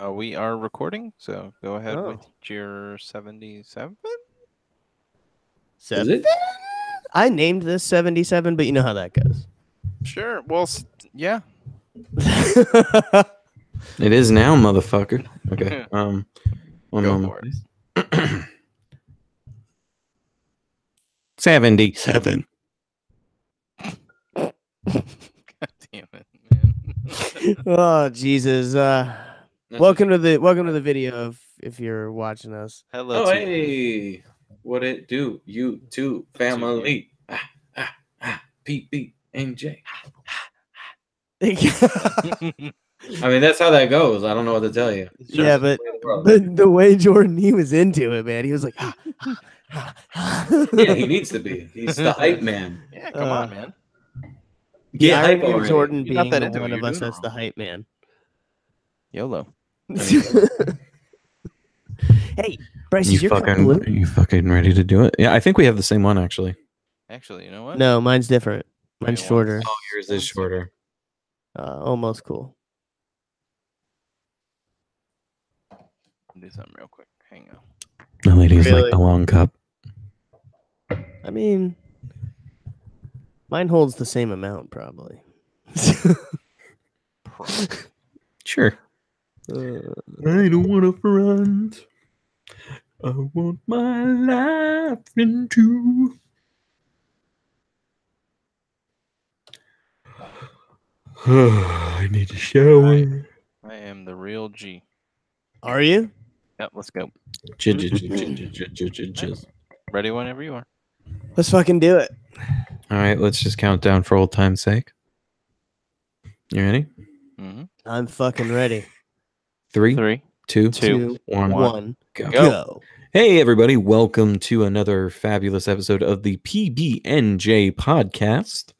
We are recording, so go ahead with Oh. your 77. Is 7? it? I named this 77, but you know how that goes. Sure. Well, yeah. It is now, motherfucker. Okay. One Go moment, for it. please. 77. God damn it, man. Oh Jesus! Welcome to the video if you're watching us. Hello. Oh, hey. What it do? You too, family. PBnJ. I mean, that's how that goes. I don't know what to tell you. Yeah, but the way Jordan, he was into it, man. He was like, yeah, he needs to be. He's the hype man. Yeah, come on, man. The hype irony of already. Jordan You're not being that the into it, one of you're us doing that's it the wrong. hype man. YOLO. Hey, Bryce, You is your cup blue? you fucking ready to do it? Yeah, I think we have the same one actually. Actually, you know what? No, mine's different. Mine's Wait, shorter. Oh, yours is shorter. Almost cool. Do something real quick. Hang on. The ladies like Really? the long cup. I mean, mine holds the same amount, probably. Sure. I don't want to front. I want my life into. I need to shower. I am the real G. Are you? Yep, let's go. Jizz. Ready whenever you are. Let's fucking do it. All right, let's just count down for old time's sake. You ready? Mm-hmm. I'm fucking ready. 3, 2, 2, 1, go. Hey, everybody. Welcome to another fabulous episode of the PBnJ podcast.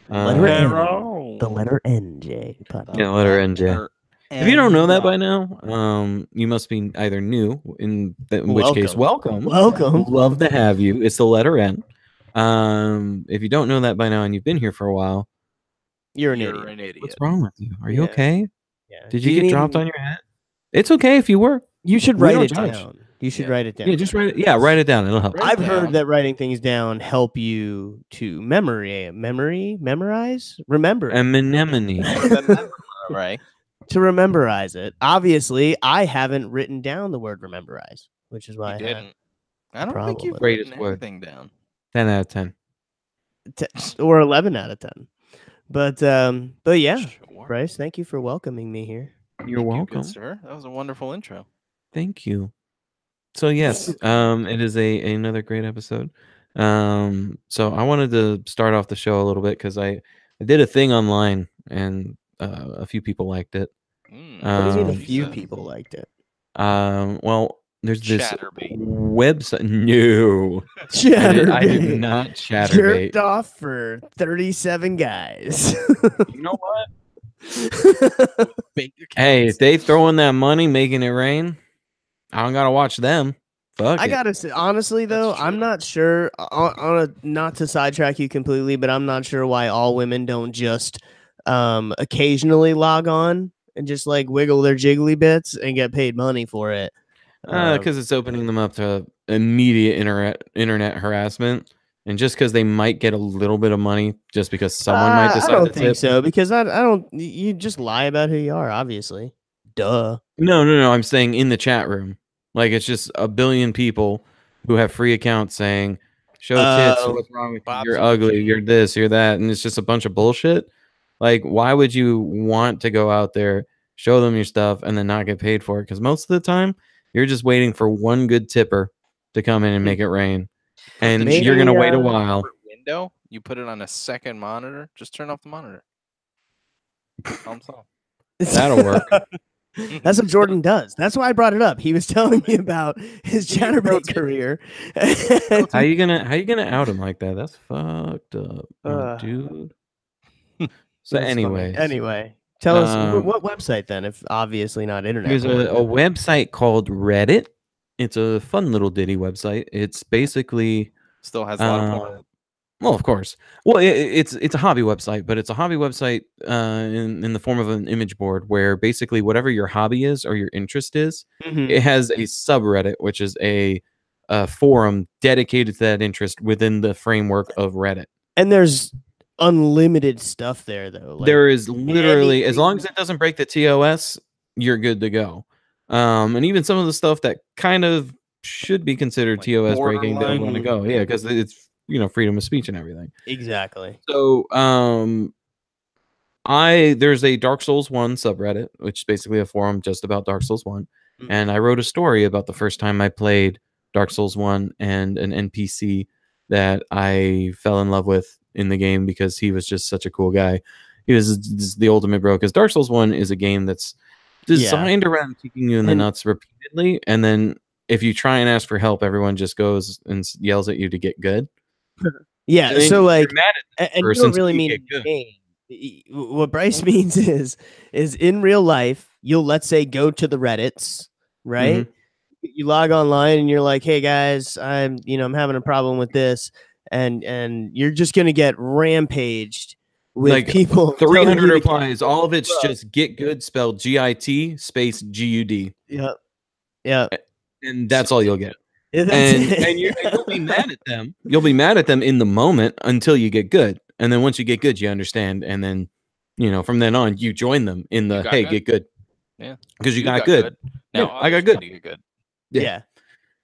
Letter N. N. The letter NJ. Podcast. Yeah, letter NJ. If you don't know that by now, you must be either new, in which case, welcome. Welcome. Love to have you. It's the letter N. If you don't know that by now and you've been here for a while, You're an idiot. What's wrong with you? Are you Yeah. okay? Yeah. Did you get dropped on your head? It's okay if you were. You should We write don't it judge. down. You should Yeah. write it down. Yeah, just write it. Yeah, write it down. It'll help. Write I've it heard down. that writing things down help you to memorize, remember, Anemone. Right. to rememberize it. Obviously, I haven't written down the word rememberize, which is why You I didn't. I don't problem think you've with it. written Greatest word. anything down. 10 out of 10. or 11 out of 10. But yeah, Sure. Bryce, thank you for welcoming me here. You're Thank you, welcome. good sir. That was a wonderful intro. Thank you. So yes, it is another great episode. So I wanted to start off the show a little bit because I did a thing online and a few people liked it. Mm, What do you mean a Um, few Jesus. people liked it? Well, there's this Chatterbait. website. No, I did not chatterbait. Jerked off for 37 guys. You know what? Fake Hey, accounts. if they throwing that money, making it rain, I don't gotta watch them. Fuck I it. gotta say, honestly though, That's true. I'm not sure. Not to sidetrack you completely, but I'm not sure why all women don't just occasionally log on and just like wiggle their jiggly bits and get paid money for it. Because it's opening them up to immediate internet harassment, and just because they might get a little bit of money, just because someone might decide I don't to think tip. so because I don't. You just lie about who you are, obviously. Duh. No. I'm saying in the chat room, like it's just a billion people who have free accounts saying, "Show tits. What's wrong with you? Bob's You're on the ugly. chain. You're this. You're that," and it's just a bunch of bullshit. Like, why would you want to go out there, show them your stuff, and then not get paid for it? Because most of the time, you're just waiting for one good tipper to come in and make it rain, and Maybe, you're gonna wait a while. Window. You put it on a second monitor. Just turn off the monitor. Problem solved. That'll work. That's what Jordan does. That's why I brought it up. He was telling me about his chatterbait career. How you gonna out him like that? That's fucked up, dude. So anyway, tell us what website then, if obviously not internet. There's a website called Reddit. It's a fun little ditty website. It's basically Still has a lot of porn. Well, of course. Well, it's a hobby website, but it's a hobby website in the form of an image board where basically whatever your hobby is or your interest is, it has a subreddit, which is a forum dedicated to that interest within the framework of Reddit. And there's unlimited stuff there, though. Like, There is literally, as anything. long as it doesn't break the TOS, you're good to go. And even some of the stuff that kind of should be considered Like TOS breaking, they'll borderline. want to go. Yeah, because it's freedom of speech and everything. Exactly. So there's a Dark Souls 1 subreddit, which is basically a forum just about Dark Souls 1. And I wrote a story about the first time I played Dark Souls 1 and an NPC that I fell in love with in the game because he was just such a cool guy. He was the ultimate bro, because Dark Souls 1 is a game that's designed around kicking you in the nuts repeatedly, and then if you try and ask for help, everyone just goes and yells at you to get good. Yeah, And so like, mad at and you don't really mean in the game. What Bryce means is in real life, you'll, let's say, go to the Reddits, right? You log online and you're like, hey guys, I'm having a problem with this, and you're just gonna get rampaged with like people. 300 replies. All of it's just get good spelled GIT space GUD. Yep. And that's all you'll get. Yeah, And you'll be mad at them. You'll be mad at them in the moment until you get good. And then once you get good, you understand. And then, from then on, you join them in the, hey, get good. Yeah. Because you got good. Now, I got good. Get good. Yeah.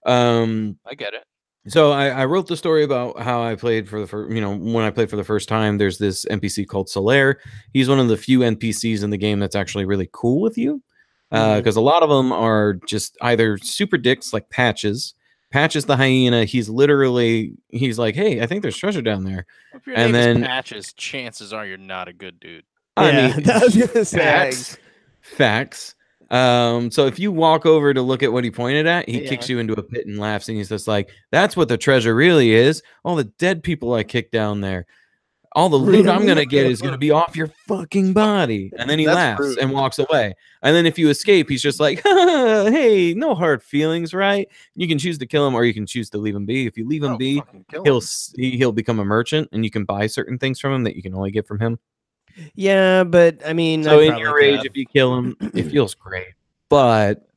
I get it. So I wrote the story about how I played for the first, when I played for the first time. There's this NPC called Solaire. He's one of the few NPCs in the game that's actually really cool with you. Because a lot of them are just either super dicks like Patches. Patches the hyena, he's like, hey, I think there's treasure down there. If your name is Patches, chances are you're not a good dude. I mean, that was gonna say. Facts. So if you walk over to look at what he pointed at, he kicks you into a pit and laughs, and he's just like, that's what the treasure really is. All the dead people I kicked down there. All the loot I'm going to get is going to be off your fucking body. And then he laughs and walks away. And then if you escape, he's just like, hey, no hard feelings, right? You can choose to kill him or you can choose to leave him be. If you leave him be, he'll become a merchant and you can buy certain things from him that you can only get from him. Yeah, but I mean, so in your rage, if you kill him, it feels great. But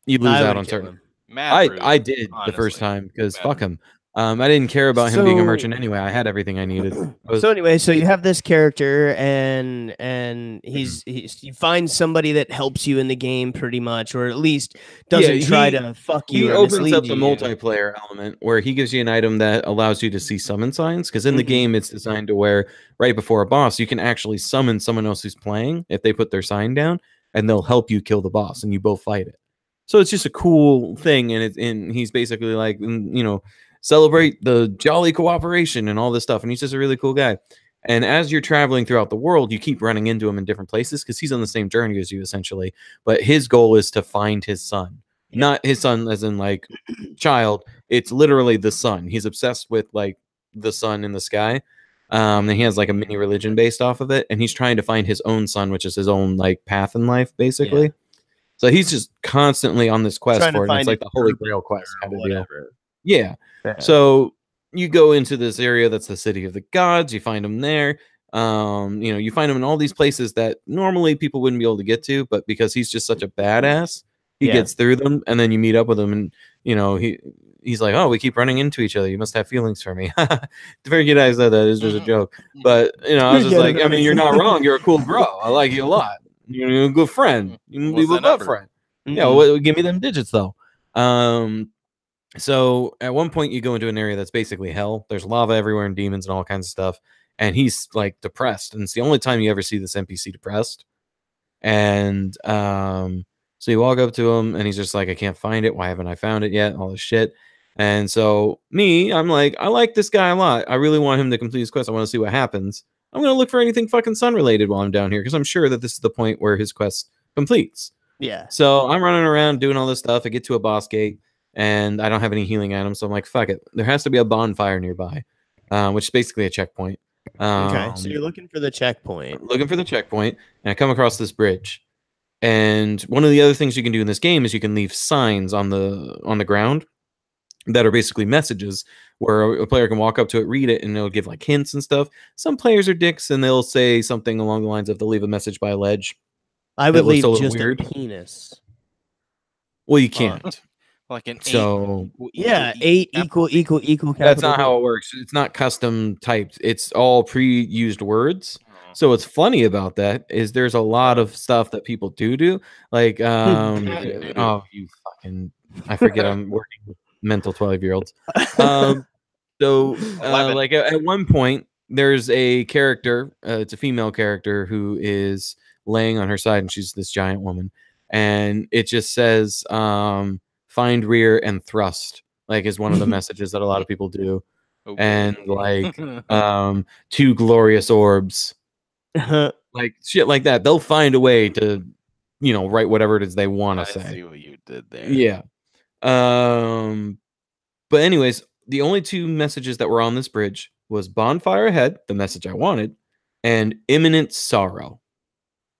you lose out on certain. I did honestly, the first time because fuck him. I didn't care about him being a merchant anyway. I had everything I needed. So anyway, so you have this character, and he's you find somebody that helps you in the game pretty much, or at least doesn't try to fuck you. He opens up the multiplayer element where he gives you an item that allows you to see summon signs. Because in the game, it's designed to where right before a boss, you can actually summon someone else who's playing if they put their sign down, and they'll help you kill the boss, and you both fight it. So it's just a cool thing, and he's basically like, celebrate the jolly cooperation and all this stuff. And he's just a really cool guy. And as you're traveling throughout the world, you keep running into him in different places because he's on the same journey as you, essentially. But his goal is to find his son. Not his son as in, like, child. It's literally the sun. He's obsessed with, like, the sun in the sky. And he has, like, a mini religion based off of it. And he's trying to find his own son, which is his own, like, path in life, basically. Yeah. So he's just constantly on this quest for it. And it's like the Holy Grail quest kind of deal. Yeah. So you go into this area that's the city of the gods. You find them there. You find him in all these places that normally people wouldn't be able to get to, but because he's just such a badass, he gets through them. And then you meet up with him, and he's like, "Oh, we keep running into each other. You must have feelings for me." Very good eyes that is just a joke, but I was just like, I mean, you're not wrong. You're a cool bro. I like you a lot. You're a good friend. You're a good friend. Yeah, well, give me them digits though. So at one point you go into an area that's basically hell. There's lava everywhere and demons and all kinds of stuff. And he's like depressed. And it's the only time you ever see this NPC depressed. And so you walk up to him and he's just like, I can't find it. Why haven't I found it yet? All this shit. And so I'm like, I like this guy a lot. I really want him to complete his quest. I want to see what happens. I'm going to look for anything fucking sun related while I'm down here because I'm sure that this is the point where his quest completes. Yeah. So I'm running around doing all this stuff. I get to a boss gate. And I don't have any healing items, so I'm like, fuck it. There has to be a bonfire nearby, which is basically a checkpoint. Okay, so you're looking for the checkpoint. Looking for the checkpoint, and I come across this bridge. And one of the other things you can do in this game is you can leave signs on the ground that are basically messages where a player can walk up to it, read it, and it'll give like hints and stuff. Some players are dicks and they'll say something along the lines of they'll leave a message by a ledge. I That would looks a leave little just weird. a penis. Well, you Hold on. can't. Like an So Yeah, 8 equal capital. that's not B. how it works. It's not custom typed. It's all pre-used words. Oh. So what's funny about that is there's a lot of stuff that people do. Like oh, you fucking, I forget I'm working with mental 12-year-olds. So like at one point there's a character, it's a female character who is laying on her side and she's this giant woman, and it just says find rear and thrust, like, is one of the messages that a lot of people do. Oh, And like two glorious orbs, like shit like that. They'll find a way to, you know, write whatever it is they want to I say. see what you did there. Yeah. But anyways, the only two messages that were on this bridge was bonfire ahead, the message I wanted, and imminent sorrow.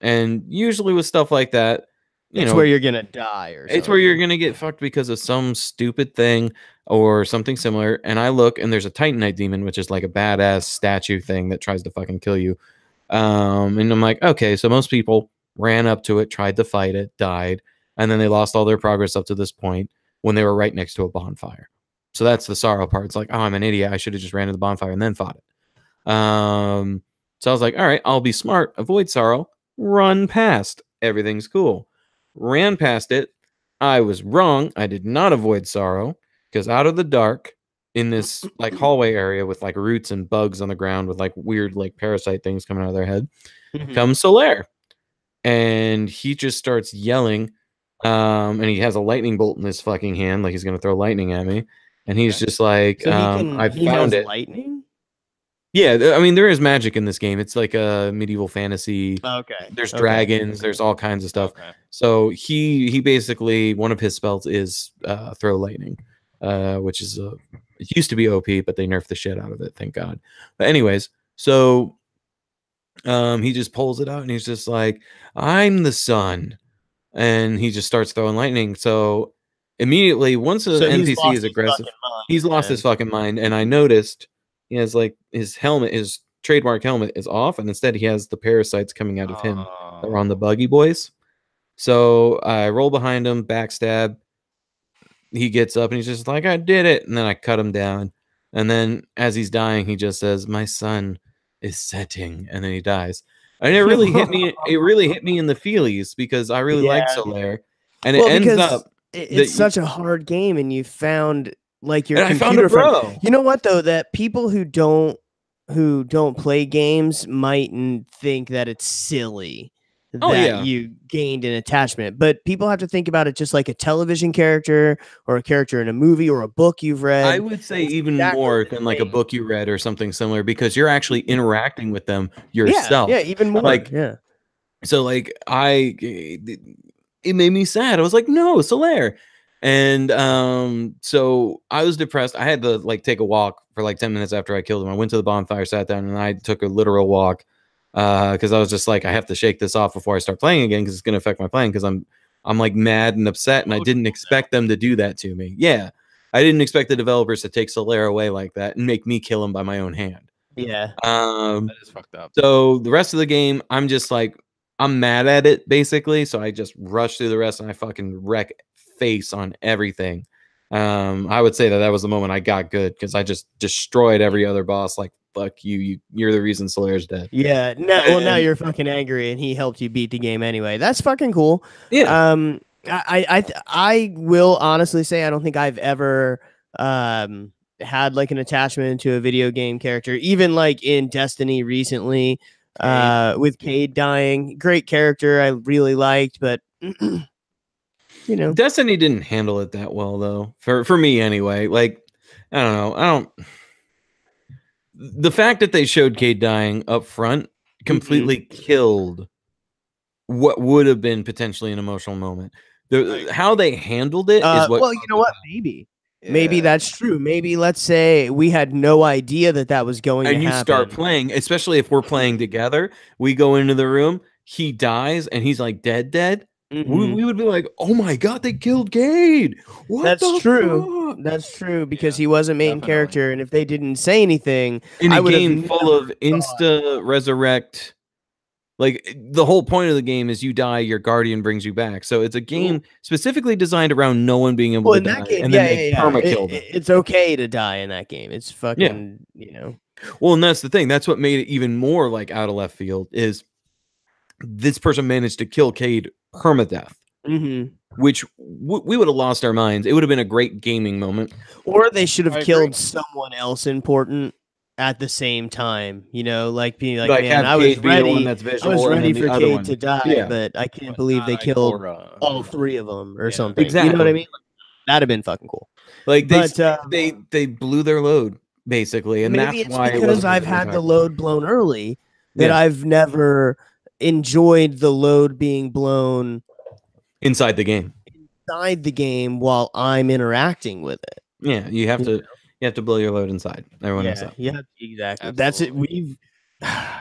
And usually with stuff like that, you It's know, where you're gonna die, or it's where you're gonna get fucked because of some stupid thing or something similar. And I look and there's a Titanite demon, which is like a badass statue thing that tries to fucking kill you. And I'm like, okay, so most people ran up to it, tried to fight it, died, and then they lost all their progress up to this point when they were right next to a bonfire. So that's the sorrow part. It's like, oh, I'm an idiot. I should have just ran to the bonfire and then fought it. So I was like, all right, I'll be smart, avoid sorrow, run past. Everything's cool. Ran past it. I was wrong. I did not avoid sorrow, because out of the dark in this like hallway area with like roots and bugs on the ground with like weird like parasite things coming out of their head comes Solaire. And he just starts yelling. And he has a lightning bolt in his fucking hand, like he's gonna throw lightning at me. And he's just like, So I he found has it. lightning. Yeah, I mean, there is magic in this game. It's like a medieval fantasy. Okay. There's dragons. There's all kinds of stuff. Okay. So he basically, one of his spells is throw lightning, which is it used to be OP, but they nerfed the shit out of it. Thank God. But anyways, so he just pulls it out and he's just like, I'm the sun, and he just starts throwing lightning. So immediately, once an NPC is aggressive, he's lost his fucking mind. And I noticed he has like his helmet, his trademark helmet is off, and instead he has the parasites coming out of him that are on the buggy boys. So I roll behind him, backstab. He gets up and he's just like, I did it. And then I cut him down. And then as he's dying, he just says, my sun is setting. And then he dies. And it really hit me. It really hit me in the feelies because I really like Solaire. And it ends up. It's such a hard game, and you found like your And computer I found a pro. You know what though? That people who don't play games might think that it's silly that you gained an attachment, but people have to think about it just like a television character or a character in a movie or a book you've read. I would say even more than like a book you read or something similar, because you're actually interacting with them yourself. Yeah, even more. Like, so like it made me sad. I was like, no, Solaire. And so I was depressed. I had to like take a walk for like 10 minutes after I killed him. I went to the bonfire, sat down, and I took a literal walk because I was just like, I have to shake this off before I start playing again, because it's going to affect my playing, because I'm like mad and upset, and I didn't expect them to do that to me. Yeah, I didn't expect the developers to take Solaire away like that and make me kill him by my own hand. Yeah. That is fucked up. So the rest of the game, I'm just like, I'm mad at it basically. So I just rush through the rest and I fucking wreck face on everything. I would say that was the moment I got good, because I just destroyed every other boss. Like, fuck you, you're the reason Solaire's dead. Yeah. Now you're fucking angry, and he helped you beat the game anyway. That's fucking cool. Yeah. I will honestly say I don't think I've ever had like an attachment to a video game character, even like in Destiny recently, with Cade dying. Great character, I really liked, but you know, Destiny didn't handle it that well though, for me anyway. Like, I don't know. The fact that they showed Cade dying up front completely killed what would have been potentially an emotional moment. How they handled it is what. Well, you know what? Maybe that's true. Maybe let's say we had no idea that was going to happen. And you start playing, especially if we're playing together. We go into the room, he dies, and he's like dead. we would be like, "Oh my god, they killed Cade! What That's the true. fuck?" That's true because Yeah, he wasn't main definitely. character, and if they didn't say anything, In I a would have game full of insta resurrect, like the whole point of the game is you die, your guardian brings you back. So it's a game specifically designed around no one being able Well, to in that die, game, and yeah, then they yeah, perma yeah. kill them. It's okay to die in that game. It's fucking, Well, and that's the thing. That's what made it even more like out of left field is this person managed to kill Cade permadeath, which we would have lost our minds. It would have been a great gaming moment. Or they should have I killed agree. someone else important at the same time. Like being like, Like, man, have I was Cade be the one ready. that's I was visual, and ready then for the other Cade one. to die, Yeah. but I can't But believe not they killed Ikora. all 3 of them or Yeah. something. Exactly. You know what I mean? That'd have been fucking cool. Like But they blew their load basically, and maybe that's it's why it because wasn't I've as had the impactful. load blown early that Yeah. I've never enjoyed the load being blown Inside the game. inside the game while I'm interacting with it. Yeah, you have to blow your load inside. Everyone knows that. Yeah, exactly. That's it. Absolutely.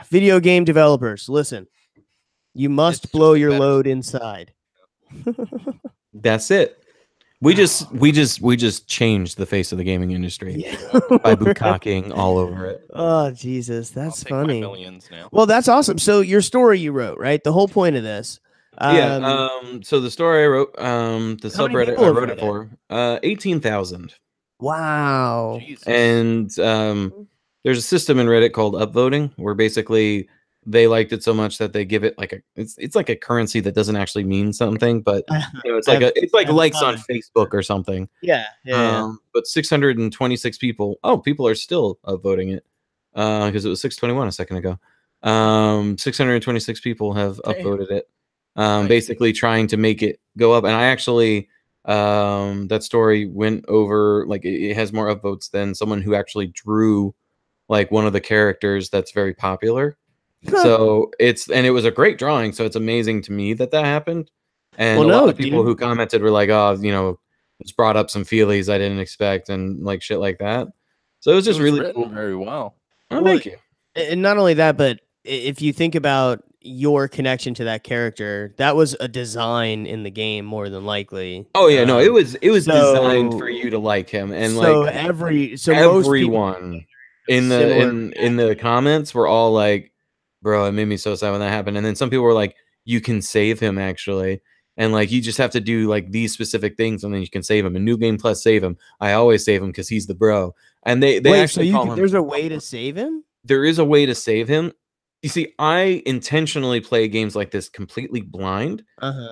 Video game developers, listen. You must It's blow just a your better load inside. That's it. We just changed the face of the gaming industry by bukkake all over it. Oh Jesus, I'll that's take my funny. millions now. Well, that's awesome. So your story you wrote, right? The whole point of this. So the story I wrote, the How many subreddit people I have wrote read it for, 18,000. Wow. Jesus. And there's a system in Reddit called upvoting, where basically they liked it so much that they give it like it's like a currency that doesn't actually mean something, but it's like likes on Facebook or something. Yeah. But 626 people. Oh, people are still upvoting it because it was 621 a second ago. 626 people have upvoted it. Nice. Basically trying to make it go up. And I actually that story went over, like, it has more upvotes than someone who actually drew like one of the characters that's very popular. So it was a great drawing, so it's amazing to me that happened. And Well, a lot no, of people dude. who commented were like, "Oh, it's brought up some feelies I didn't expect," and like shit like that. So it was just really written cool. very well. Oh, thank you. And not only that, but if you think about your connection to that character, that was a design in the game more than likely. Oh yeah, no, it was designed for so- you to like him, and so like most people everyone in similar the comments were all like, "Bro, it made me so sad when that happened." And then some people were like, "You can save him actually." And like, you just have to do like these specific things, and then you can save him. In New Game Plus, save him. I always save him because he's the bro. And they Wait, actually call him. there's a way to save him? There is a way to save him. You see, I intentionally play games like this completely blind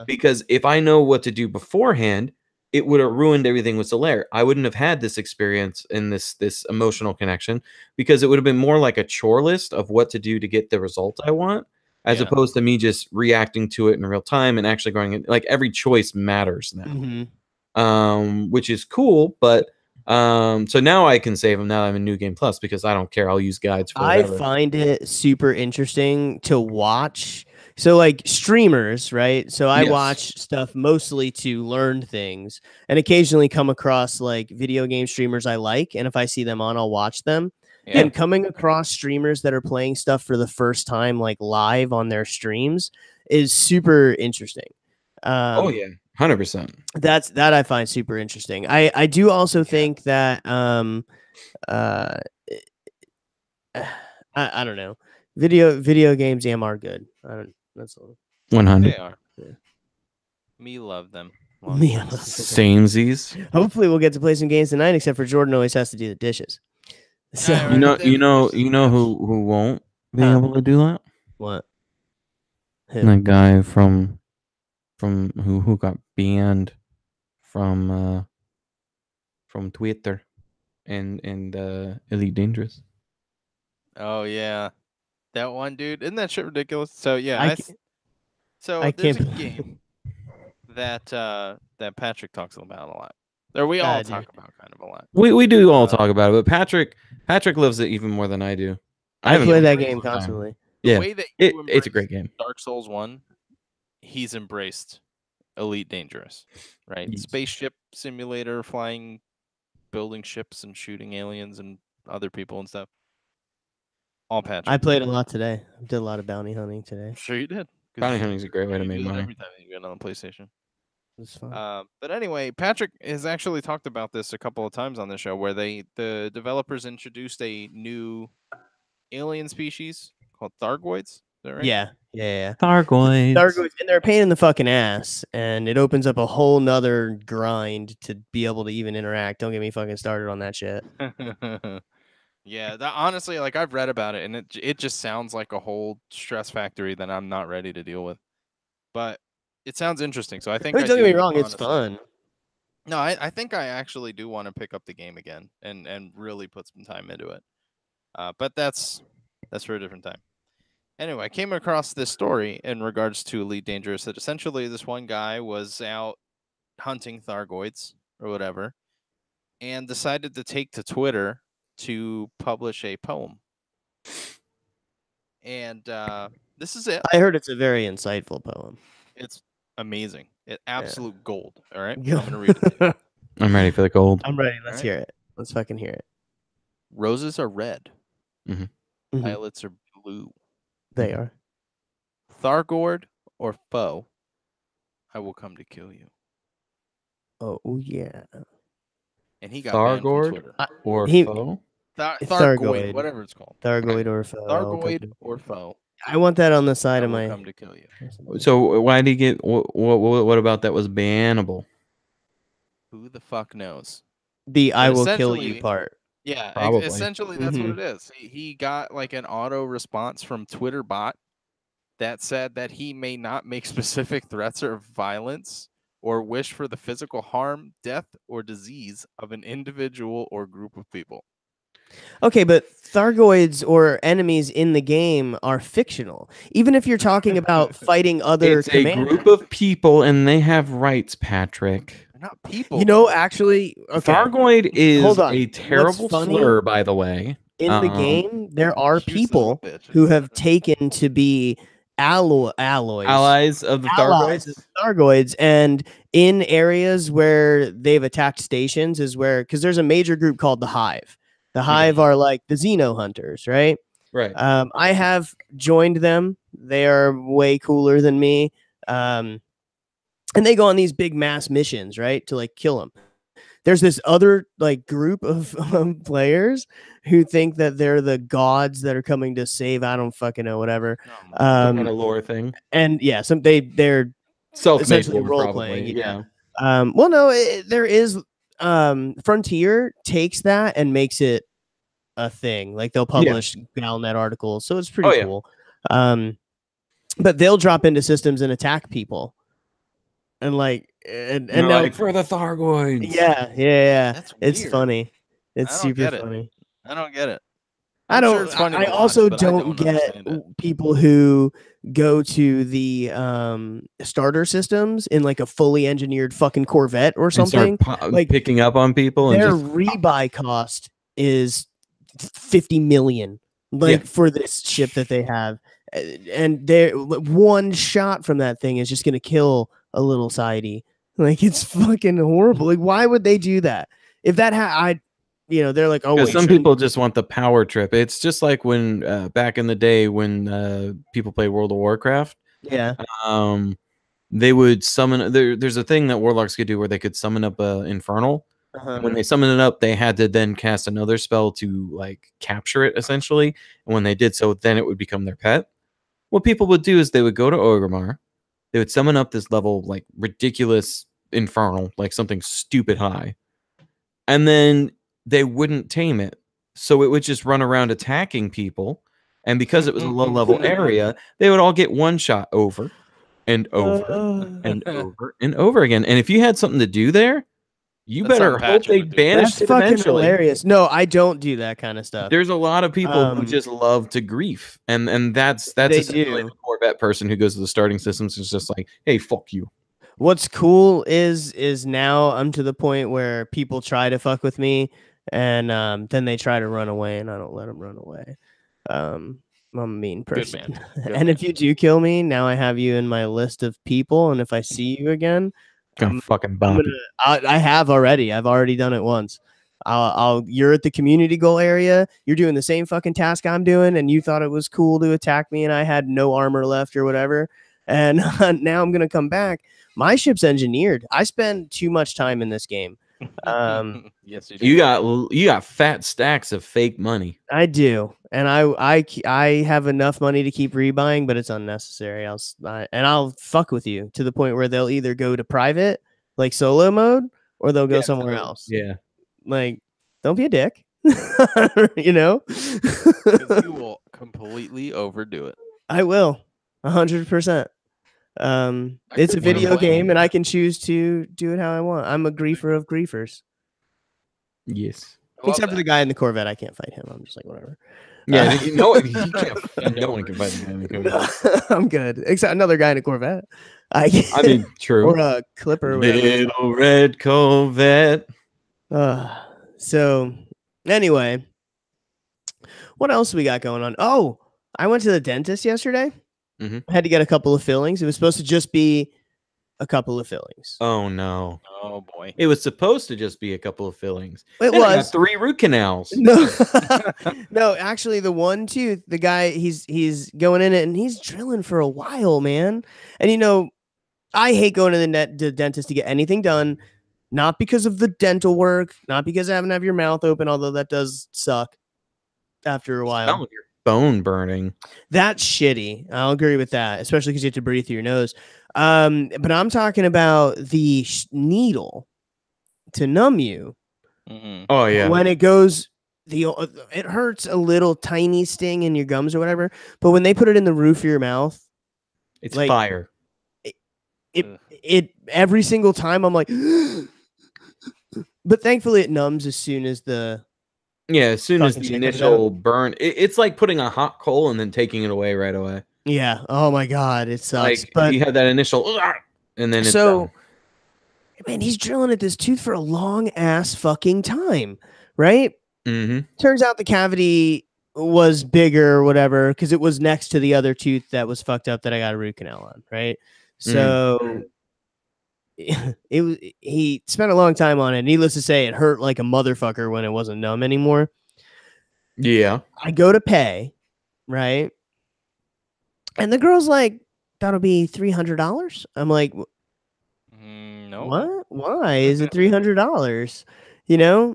because if I know what to do beforehand, it would have ruined everything with Solaire. I wouldn't have had this experience and this emotional connection, because it would have been more like a chore list of what to do to get the result I want, as opposed to me just reacting to it in real time and actually going in, like, every choice matters now. Which is cool, but so now I can save them now I'm in New Game Plus, because I don't care. I'll use guides forever. I find it super interesting to watch. So like streamers, right? So I watch stuff mostly to learn things, and occasionally come across like video game streamers I like, and if I see them on, I'll watch them. And coming across streamers that are playing stuff for the first time, like live on their streams, is super interesting. Oh yeah, 100%. That I find super interesting. I do also think that I don't know. Video games are good. That's all. 100. They are. Yeah. Me love them. Me Samesies. Hopefully we'll get to play some games tonight, except for Jordan always has to do the dishes. So You know who won't be able to do that? What? That guy from who got banned from Twitter and Elite Dangerous. Oh yeah, that one dude. Isn't that shit ridiculous? So yeah, I there's can't a game that that Patrick talks about a lot. Or we all talk about kind of a lot. We do all talk about it, but Patrick loves it even more than I do. I play that game constantly. The way that it's a great game. Dark Souls 1, he's embraced Elite Dangerous, right? Yes. Spaceship simulator, flying, building ships and shooting aliens and other people and stuff. All Patrick. I played a lot today. I did a lot of bounty hunting today. Sure you did. Bounty hunting is a great way to you make do that money. every time you get on the PlayStation. It's fun. But anyway, Patrick has actually talked about this a couple of times on the show, where the developers introduced a new alien species called Thargoids. Is that right? Yeah. Thargoids. Thargoids, and they're a pain in the fucking ass, and it opens up a whole nother grind to be able to even interact. Don't get me fucking started on that shit. Yeah, that honestly, like I've read about it, and it just sounds like a whole stress factory that I'm not ready to deal with. But it sounds interesting, so I think Don't get me do, wrong, it's honestly. fun. No, I think I actually do want to pick up the game again and really put some time into it. But that's for a different time. Anyway, I came across this story in regards to Elite Dangerous that essentially this one guy was out hunting Thargoids or whatever and decided to take to Twitter to publish a poem. And this is it. I heard it's a very insightful poem. It's amazing. It absolute gold. All right. I'm Yeah. going to read it to you. I'm ready for the gold. I'm ready. Let's Alright. hear it. Let's fucking hear it. Roses are red. Mhm. Mhm. Violets are blue. They are. Thargoid or foe, I will come to kill you. Oh yeah. And he got banned from Thargoid Twitter. or He- foe? Thargoid, Thargoid. whatever it's called. Thargoid or foe. Thargoid or foe, I want that on the I side of will my. come to kill you. So why did he get? What about that was bannable? Who the fuck knows? The I But will kill you essentially- part. Yeah, Probably. essentially that's Mhm. what it is. He got like an auto response from Twitter bot that said that he may not make specific threats or violence or wish for the physical harm, death, or disease of an individual or group of people. Okay, but Thargoids or enemies in the game are fictional. Even if you're talking about fighting other It's a commanders. group of people, and they have rights, Patrick. They're not people. You know, actually, okay. Thargoid is Hold on. a terrible funny- slur, by the way. In the game, there are You son of a people bitch. who have taken to be alloys. Allies of the Allies Thargoids. of Thargoids, and in areas where they've attacked stations is where, because there's a major group called the Hive. The Hive are like the Xeno hunters, right? Right. I have joined them. They are way cooler than me. And they go on these big mass missions, right, to like kill them. There's this other like group of players who think that they're the gods that are coming to save. I don't fucking know, whatever. Some kind of lore thing. And yeah, they're Self-made essentially lore, role probably. playing, Yeah. well, no, there is Frontier takes that and makes it a thing. Like they'll publish Galnet articles, so it's pretty cool. But they'll drop into systems and attack people, and like and now, like for the Thargoids. yeah. That's It's weird. funny. It's I don't super get it. funny. I don't get it. I I'm don't. sure it's funny I to watch, also but I don't get understand it. people who go to the starter systems in like a fully engineered fucking Corvette or And start something. Like, picking up on people and Their just rebuy cost is 50 million, like for this ship that they have, and they're one shot from that thing is just gonna kill a little sidey. Like it's fucking horrible. Like why would they do that? If that they're like, oh, because wait, some shouldn't- people just want the power trip. It's just like when back in the day when people played World of Warcraft. yeah, They would summon. There's a thing that warlocks could do where they could summon up Infernal. And when they summon it up, they had to then cast another spell to like capture it essentially. And when they did so, then it would become their pet. What people would do is they would go to Orgrimmar, they would summon up this level like ridiculous Infernal, like something stupid high, and then they wouldn't tame it, so it would just run around attacking people. And because it was a low level area, they would all get one shot over and over and over and over again. And if you had something to do there, you That's better something hope Patrick they would do. banish that's it fucking eventually. hilarious. No, I don't do that kind of stuff. There's a lot of people who Um, just love to grief, and that's They essentially do. the Corvette person who goes to the starting systems is just like, hey, fuck you. What's cool is now I'm to the point where people try to fuck with me, and then they try to run away, and I don't let them run away. I'm a mean person. man. Good And man. if you do kill me, now I have you in my list of people, and if I see you again, Gonna fucking I'm bump. I have already. I've already done it once. You're at the community goal area. You're doing the same fucking task I'm doing, and you thought it was cool to attack me, and I had no armor left or whatever. And now I'm gonna come back. My ship's engineered. I spend too much time in this game. Yes, you do. You got fat stacks of fake money. I do, and I have enough money to keep rebuying, but it's unnecessary. I'll fuck with you to the point where they'll either go to private, like solo mode, or they'll go somewhere else. Yeah. Like, don't be a dick, you know. 'Cause you will completely overdo it. I will, 100%. It's a couldn't video blame game, you. and I can choose to do it how I want. I'm a griefer of griefers. Yes. I love Except for that. the guy in the Corvette, I can't fight him. I'm just like, whatever. Yeah, you know what? You can't. No one can fight the guy in the Corvette. I'm good. Except another guy in a Corvette. I mean, true. or a Clipper. Or whatever. Little red Corvette. So anyway, what else we got going on? Oh, I went to the dentist yesterday. Mhm. I had to get a couple of fillings. It was supposed to just be a couple of fillings. Oh no! Oh boy. It was supposed to just be a couple of fillings. It And I got was 3 root canals. no, no. Actually, the one tooth, the guy, he's going in it and he's drilling for a while, man. And you know, I hate going to the dentist to get anything done. Not because of the dental work, not because having to have your mouth open, although that does suck after a while. Smell of your bone burning. That's shitty. I'll agree with that, especially because you have to breathe through your nose. But I'm talking about the needle to numb you. Mhm. Oh yeah. When it goes, it hurts a little tiny sting in your gums or whatever. But when they put it in the roof of your mouth, It's like, fire. it every single time I'm like, but thankfully it numbs as soon as the Yeah, as soon as fucking the shit comes initial burn, it's like putting a hot coal and then taking it away right away. yeah. Oh my god, it sucks. Like but you have that initial, and then it's so, done. man, he's drilling at this tooth for a long ass fucking time, right? Mhm. Turns out the cavity was bigger or whatever because it was next to the other tooth that was fucked up that I got a root canal on, right? So he spent a long time on it. Needless to say, it hurt like a motherfucker when it wasn't numb anymore. Yeah. I go to pay, right? And the girl's like, that'll be $300. I'm like, No. what? Why is it $300? You know,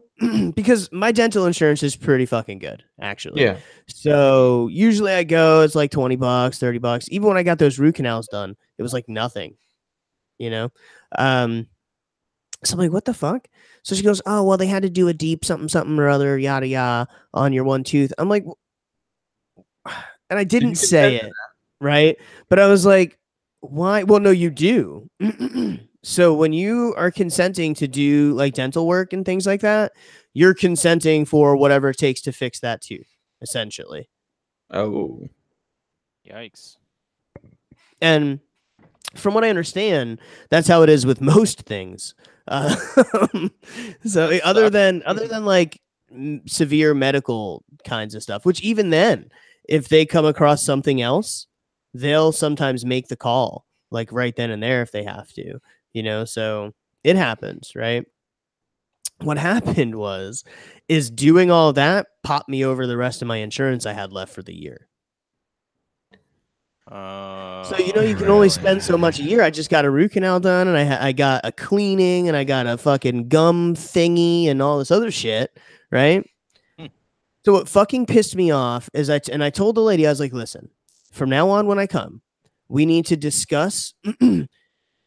because my dental insurance is pretty fucking good, actually. Yeah. So usually I go, it's like $20, $30. Even when I got those root canals done, it was like nothing, you know? So I'm like, what the fuck? So she goes, oh, well, they had to do a deep something or other, yada, yada, on your one tooth. I'm like, and I didn't say it, right? But I was like, why? Well, no, you do. So when you are consenting to do like dental work and things like that, you're consenting for whatever it takes to fix that tooth, essentially. Oh. Yikes. And from what I understand, that's how it is with most things. So other than like severe medical kinds of stuff, which even then, if they come across something else, they'll sometimes make the call like right then and there if they have to, you know, so it happens, right? What happened is doing all that popped me over the rest of my insurance I had left for the year. So, you know, you can only spend so much a year. I just got a root canal done, and I got a cleaning, and I got a fucking gum thingy and all this other shit, right? So what fucking pissed me off is I told the lady, I was like, listen, from now on when I come, we need to discuss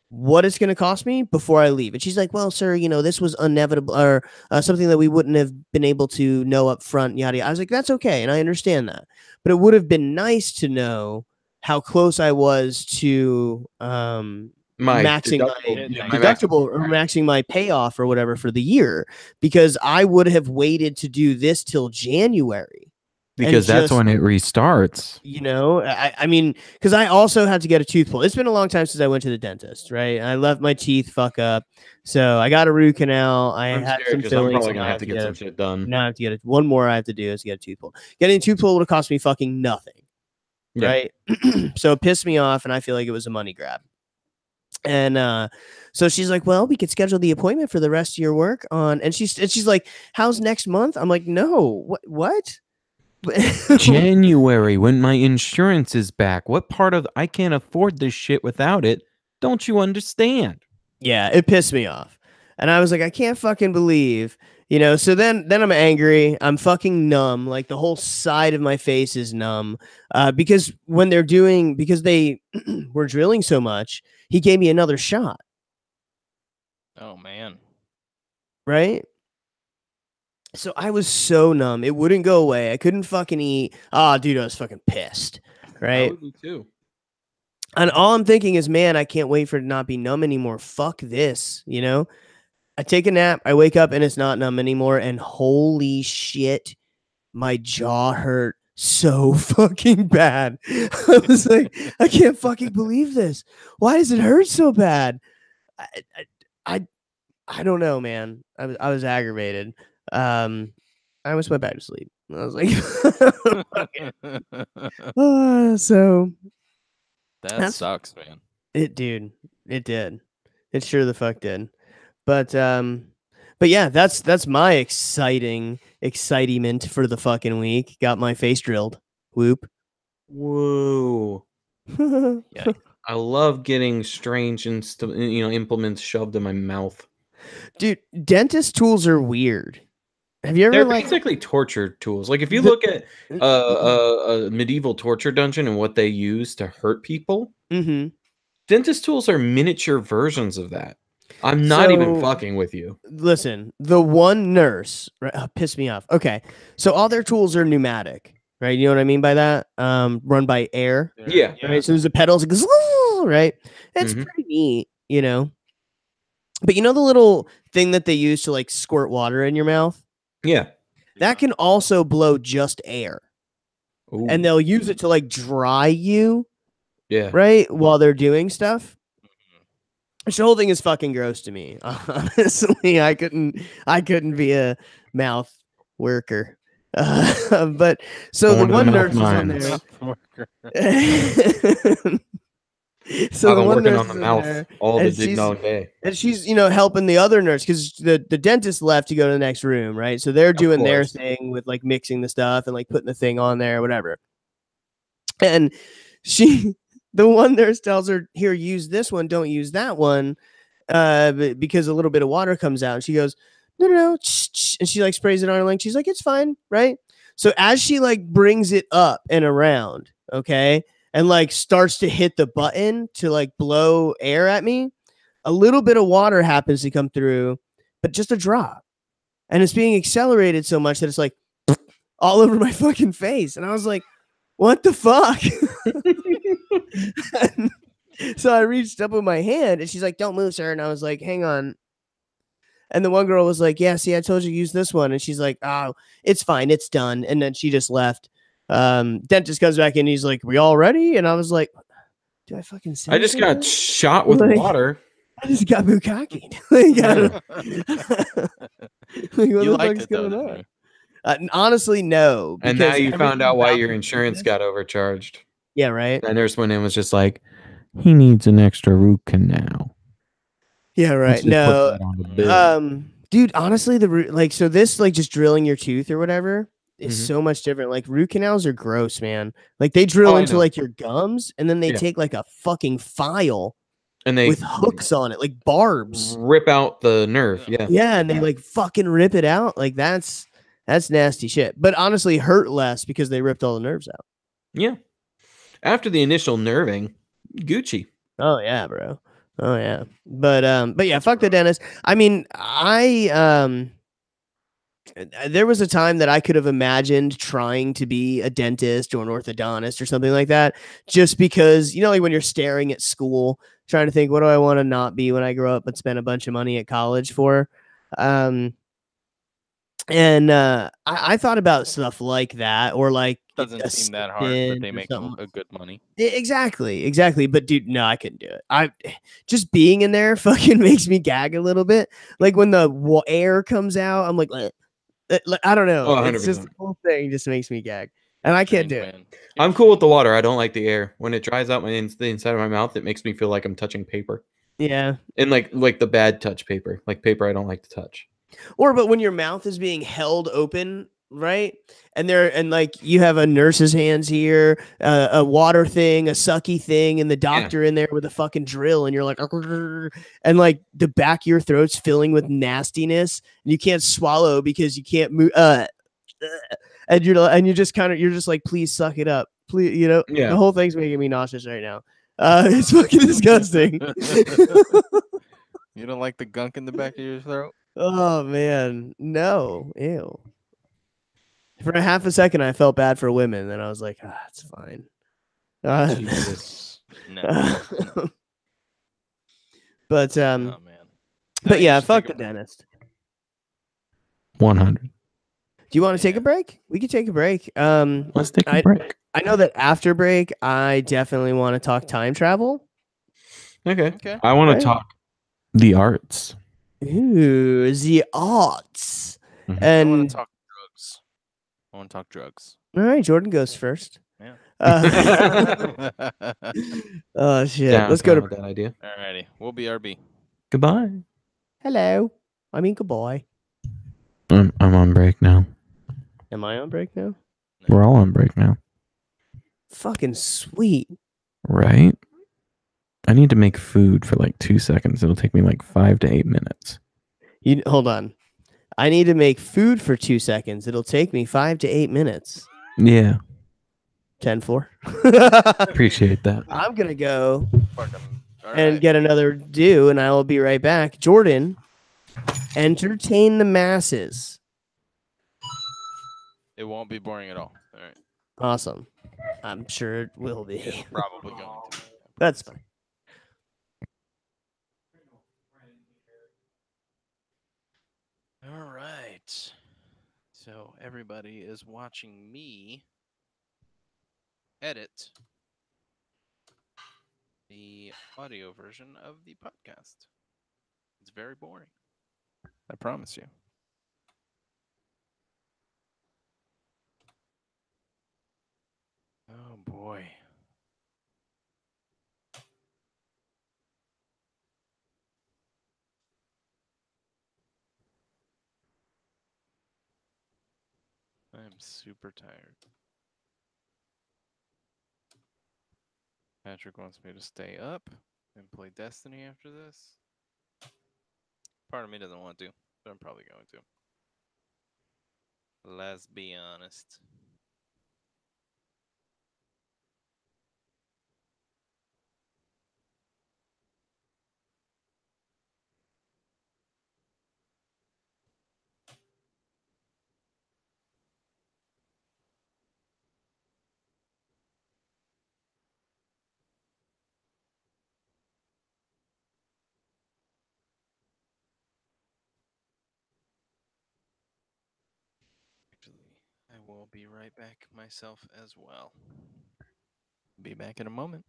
what it's going to cost me before I leave. And she's like, well, sir, you know, this was inevitable or something that we wouldn't have been able to know up front, yada, yada. I was like, that's okay. And I understand that. But it would have been nice to know how close I was to maxing deductible or maxing my payoff or whatever for the year, because I would have waited to do this till January. Because that's when it restarts. You know, I mean, because I also had to get a tooth pulled. It's been a long time since I went to the dentist, right? I left my teeth fuck up. So I got a root canal. I'm had some fillings. I'm probably going to have to get some shit done. Now I have to get it. One more I have to do is get a tooth pulled. Getting a tooth pulled would have cost me fucking nothing. Yeah. Right? So it pissed me off, and I feel like it was a money grab. And so she's like, well, we could schedule the appointment for the rest of your work on. And she's like, how's next month? I'm like, no, what? January, when my insurance is back. What part of I can't afford this shit without it? Don't you understand? Yeah, it pissed me off. And I was like, I can't fucking believe, so then I'm angry. I'm fucking numb. Like the whole side of my face is numb. Because because they were drilling so much, he gave me another shot, Oh man. right? So I was so numb. It wouldn't go away. I couldn't fucking eat. Ah, dude, I was fucking pissed. I Right. would be too. And all I'm thinking is, man, I can't wait for it to not be numb anymore. Fuck this, I take a nap, I wake up, and it's not numb anymore. And holy shit, my jaw hurt so fucking bad. I was like, I can't fucking believe this. Why does it hurt so bad? I don't know, man. I was aggravated. I almost went back to sleep. I was like, fuck it. So That sucks, man. it did. It sure the fuck did. But yeah, that's my excitement for the fucking week. Got my face drilled. Whoop. Whoa. Yeah. I love getting strange implements shoved in my mouth. Dude, dentist tools are weird. Have you ever They're like basically torture tools. Like if you look at a medieval torture dungeon and what they use to hurt people, mm-hmm. dentist tools are miniature versions of that. I'm not even fucking with you. Listen, the one nurse pissed me off. Okay, so all their tools are pneumatic, right? You know what I mean by that? Run by air. Yeah. Right. So there's the pedals, right? It's pretty neat, But the little thing that they use to like squirt water in your mouth? Yeah. That can also blow just air. Ooh. And they'll use it to like dry you. Yeah. Right? While they're doing stuff. Which the whole thing is fucking gross to me. Honestly, I couldn't be a mouth worker. But so the one nurse is on there. So I've the been one working nurse on the is mouth there, all the and dig dog day. and she's helping the other nurse because the dentist left to go to the next room, right? So they're doing their thing with like mixing the stuff and like putting the thing on there, whatever. And the one nurse tells her, "Here, use this one. Don't use that one, because a little bit of water comes out." And she goes, "No," and she like sprays it on her leg. She's like, "It's fine, right?" So as she like brings it up and around, okay, and like starts to hit the button to like blow air at me, a little bit of water happens to come through, but just a drop, and it's being accelerated so much that it's like all over my fucking face, and I was like, what the fuck? So I reached up with my hand and she's like, "Don't move, sir." And I was like, "Hang on." And the one girl was like, "Yeah, see, I told you to use this one." And she's like, "Oh, it's fine. It's done." And then she just left. Dentist comes back in. He's like, "We all ready?" And I was like, "Do I fucking say I just something?" got shot with Like, water. I just got bukkakied. Like, what You the liked fuck's it though, going didn't on? you? Honestly, no. And now because you found everything out why about your the insurance dentist- got overcharged. Yeah, right. That nurse went in and was just like, he needs an extra root canal. Yeah, right. Let's just put No, that on the bill. dude, honestly, so this like just drilling your tooth or whatever is Mhm. so much different. Like root canals are gross, man. Like they drill Oh, I into know. like your gums and then they Yeah. take like a fucking file And they with hooks on it, like barbs. rip out the nerve. Yeah. Yeah, and they like fucking rip it out. Like that's nasty shit. But honestly, hurt less because they ripped all the nerves out. Yeah. After the initial nerving, Gucci. Oh yeah, bro. Oh yeah. But yeah, fuck the dentist. I mean, there was a time that I could have imagined trying to be a dentist or an orthodontist or something like that, just because, like when you're staring at school, trying to think, what do I want to not be when I grow up but spend a bunch of money at college for? I thought about stuff like that, or like Doesn't seem that hard, but they make a good money. Exactly. But dude, no, I couldn't do it. I just being in there fucking makes me gag a little bit. Like when the air comes out, I'm like, I don't know. Oh, it's just 100%. the whole thing just makes me gag, and I can't do it. Man. I'm cool with the water. I don't like the air. When it dries out the inside of my mouth, it makes me feel like I'm touching paper. Yeah. And like the bad touch paper, like paper I don't like to touch. But when your mouth is being held open right? And like you have a nurse's hands here, a water thing, a sucky thing, and the doctor in there with a fucking drill, and you're like, and like the back of your throat's filling with nastiness, and you can't swallow because you can't move. And you're just like, please suck it up, please. The whole thing's making me nauseous right now. It's fucking disgusting. You don't like the gunk in the back of your throat? Oh man, no, ew. For a half a second, I felt bad for women, and I was like, it's fine. Jesus. No. But Oh man. but yeah, fuck the dentist. 100. Do you want to take a break? We could take a break. Let's take a break. I know that after break, I definitely want to talk time travel. Okay. I want to talk the arts. Ooh, the arts. Mm-hmm. And I want to talk drugs. I want to talk drugs. All right, Jordan goes first. Yeah. Oh shit! Let's go to that idea. Alrighty, we'll be RB. Goodbye. Hello. I mean goodbye. I'm on break now. Am I on break now? We're all on break now. Fucking sweet. Right? I need to make food for like 2 seconds. It'll take me like 5 to 8 minutes. Hold on. I need to make food for 2 seconds. It'll take me 5 to 8 minutes. Yeah. 10-4. Appreciate that. I'm gonna go and get another do, and I will be right back. Jordan, entertain the masses. It won't be boring at all. All right. Awesome. I'm sure it will be. It's probably going to. That's fine. All right. So everybody is watching me edit the audio version of the podcast. It's very boring. I promise you. Oh boy. I am super tired. Patrick wants me to stay up and play Destiny after this. Part of me doesn't want to, but I'm probably going to. Let's be honest. Actually, I will be right back myself as well. Be back in a moment.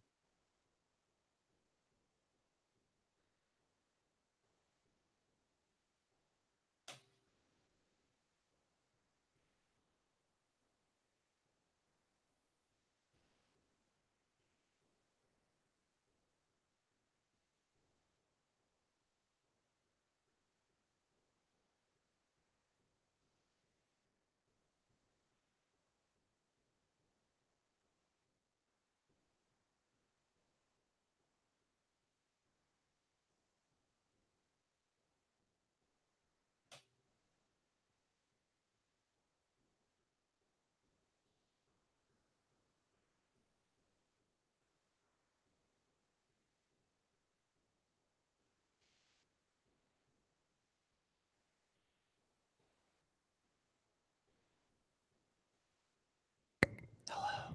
Hello.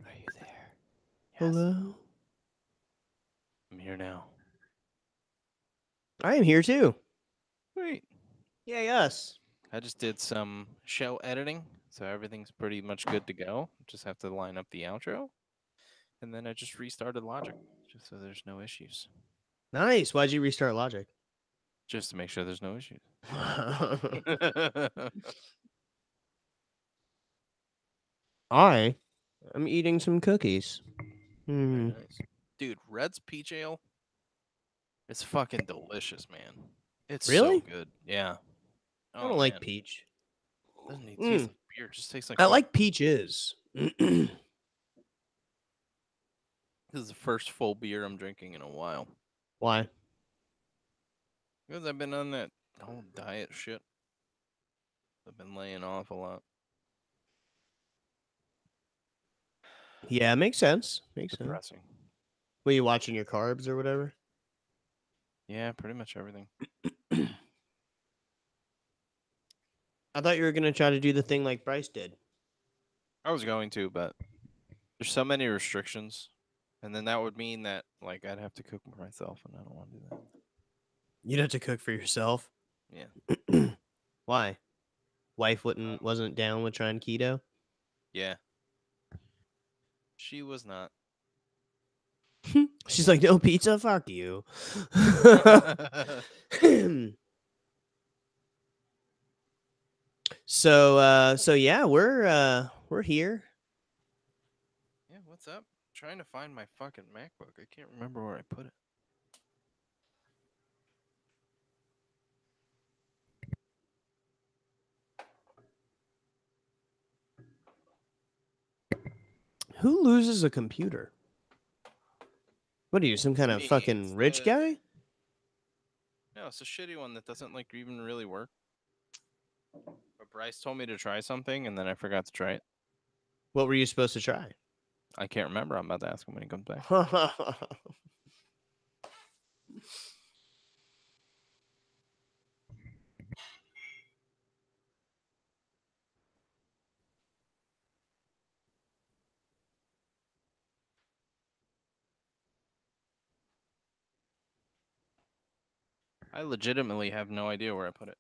Are you there? Yes. Hello. I'm here now. I am here too. Wait. Yeah, yes. I just did some show editing, so everything's pretty much good to go. Just have to line up the outro. And then I just restarted Logic, just so there's no issues. Nice. Why'd you restart Logic? Just to make sure there's no issues. I am eating some cookies. Very nice. Dude, Red's peach ale, it's fucking delicious, man. It's Really? so good. Yeah. I don't like peach. Doesn't even taste like beer. It just tastes like. I fuck- like peaches. This is the first full beer I'm drinking in a while. Why? Because I've been on that whole diet shit. I've been laying off a lot. Yeah, makes sense. Makes sense. Depressing. Were you watching your carbs or whatever? Yeah, pretty much everything. I thought you were gonna try to do the thing like Bryce did. I was going to, but there's so many restrictions, and then that would mean that like I'd have to cook for myself, and I don't want to do that. You'd have to cook for yourself. Yeah. Why? Wife wasn't down with trying keto. Yeah. She was not. She's like, no pizza, fuck you. So yeah, we're here. Yeah, what's up? Trying to find my fucking MacBook. I can't remember where I put it. Who loses a computer? What are you, some kind of Me, fucking it's rich the- guy? No, it's a shitty one that doesn't like even really work. But Bryce told me to try something, and then I forgot to try it. What were you supposed to try? I can't remember. I'm about to ask him when he comes back. I legitimately have no idea where I put it.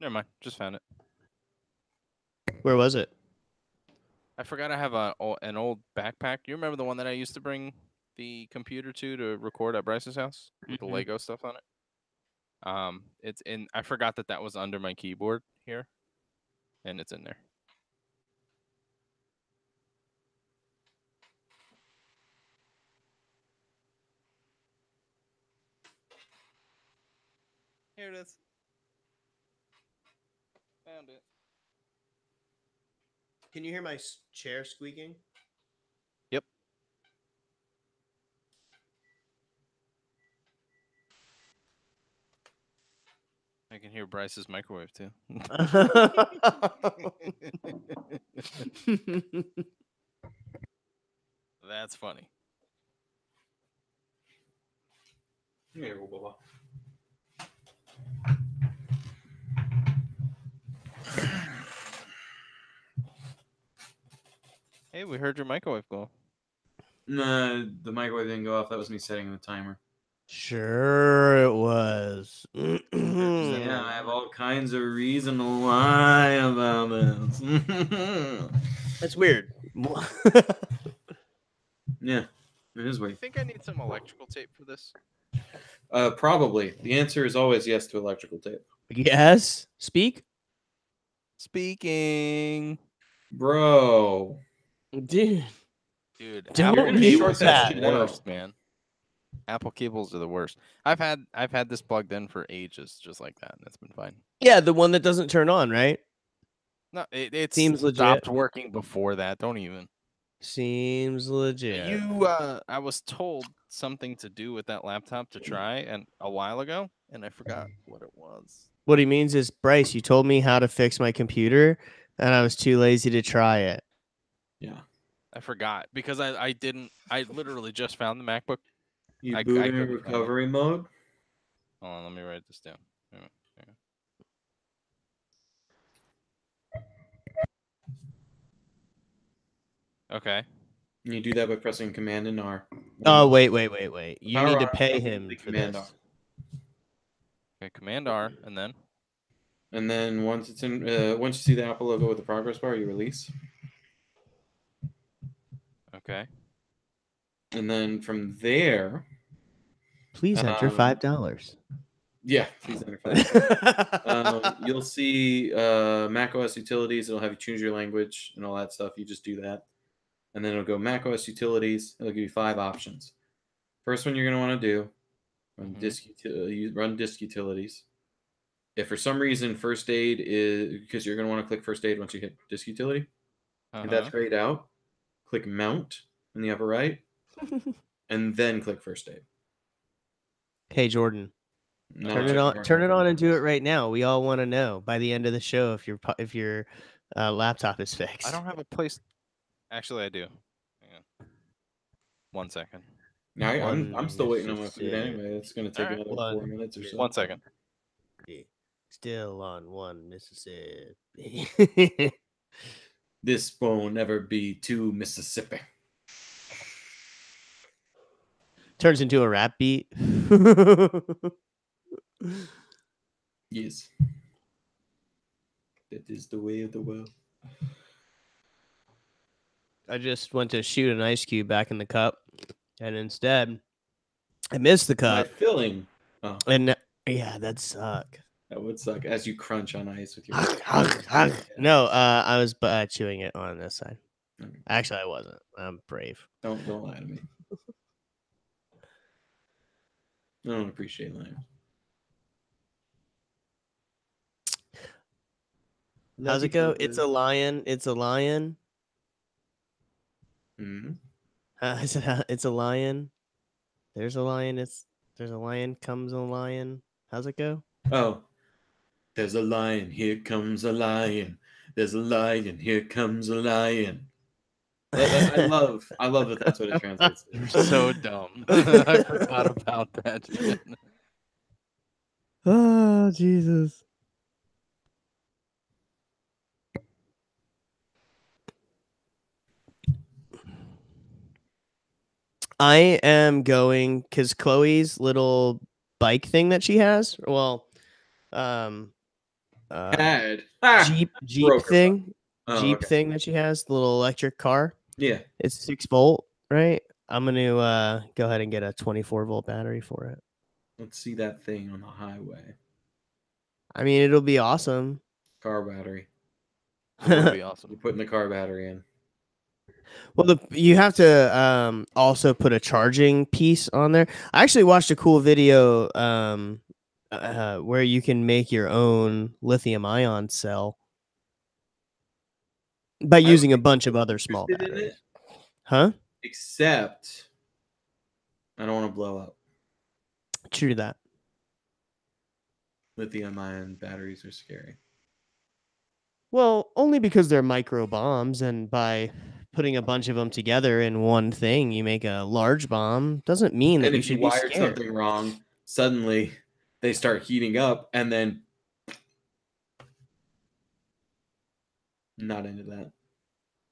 Never mind. Just found it. Where was it? I forgot I have an old backpack. You remember the one that I used to bring the computer to record at Bryce's house with the Mhm. Lego stuff on it? It's in. I forgot that was under my keyboard here, and it's in there. Here it is. Found it. Can you hear my chair squeaking? Yep. I can hear Bryce's microwave too. That's funny. Hey, we heard your microwave go. No, the microwave didn't go off. That was me setting the timer. Sure it was. Yeah, I have all kinds of reason to lie about this. That's weird. Yeah, it is Do you weird. think I need some electrical tape for this? Probably. The answer is always yes to electrical tape. Yes. Speak. Speaking. Bro. Dude. Dude, Don't Apple use cables that. are the worst, man. Apple cables are the worst. I've had this plugged in for ages, just like that, and it's been fine. Yeah, the one that doesn't turn on, right? No, it Seems legit. stopped working before that. Don't even. Seems legit. I was told something to do with that laptop to try and a while ago, and I forgot what it was. What he means is, Bryce, you told me how to fix my computer, and I was too lazy to try it. Yeah. I forgot because I didn't. I literally just found the MacBook. You I boot in couldn't find it. recovery mode? Hold on, let me write this down. Hang on. Okay. And you do that by pressing Command and R. Oh, wait. You need to Power pay on, him the for Command this. R. Okay, Command R, and then And then once it's in, once you see the Apple logo with the progress bar, you release. okay. And then from there, Please enter $5. yeah, please enter 5. You'll see Mac OS utilities. It'll have you choose your language and all that stuff. You just do that. and then it'll go macOS utilities. It'll give you 5 options. First one you're going to want to do, run disk utilities. If for some reason first aid is, because you're going to want to click first aid once you hit disk utility, and that's grayed out, click mount in the upper right, and then click first aid. Hey Jordan, Now turn check it on. your Turn it on and do it notifications. right now. We all want to know by the end of the show if your laptop is fixed. I don't have a place. Actually, I do. Hang on. 1 second. Now I'm One still waiting on my food Mississippi. anyway. It's going to take Alright. another 4 minutes or so. 1 second. Still on one Mississippi. This won't never be to Mississippi. Turns into a rap beat. Yes. That is the way of the world. I just went to shoot an ice cube back in the cup, and instead, I missed the My cup. filling. Oh, And yeah, that'd suck. that would suck as you crunch on ice with your. No, I was chewing it on this side. Okay. Actually, I wasn't. I'm brave. Don't lie to me. I don't appreciate lying. How's it go? It's a lion. It's a lion. Mm-hmm. I said it's a lion. There's a lion. There's a lion. Comes a lion. How's it go? Oh, there's a lion. Here comes a lion. There's a lion. Here comes a lion. I love that. That's what it translates to. You're so dumb. I forgot about that shit. Oh Jesus! I am going because Chloe's little bike thing that she has. Well, Had Jeep broke her thing, Oh, Jeep okay. thing that she has, the little electric car. Yeah. It's 6-volt, right? I'm gonna go ahead and get a 24-volt battery for it. Let's see that thing on the highway. I mean, it'll be awesome. Car battery. It would be awesome. You're putting the car battery in. Well, you have to also put a charging piece on there. I actually watched a cool video where you can make your own lithium-ion cell by using a bunch of other small Interested in batteries. it, Huh? except I don't want to blow up. True that. Lithium-ion batteries are scary. Well, only because they're micro bombs, and by putting a bunch of them together in one thing, you make a large bomb. Doesn't mean that And you if you should be wired scared. something wrong, suddenly they start heating up, and then not into that.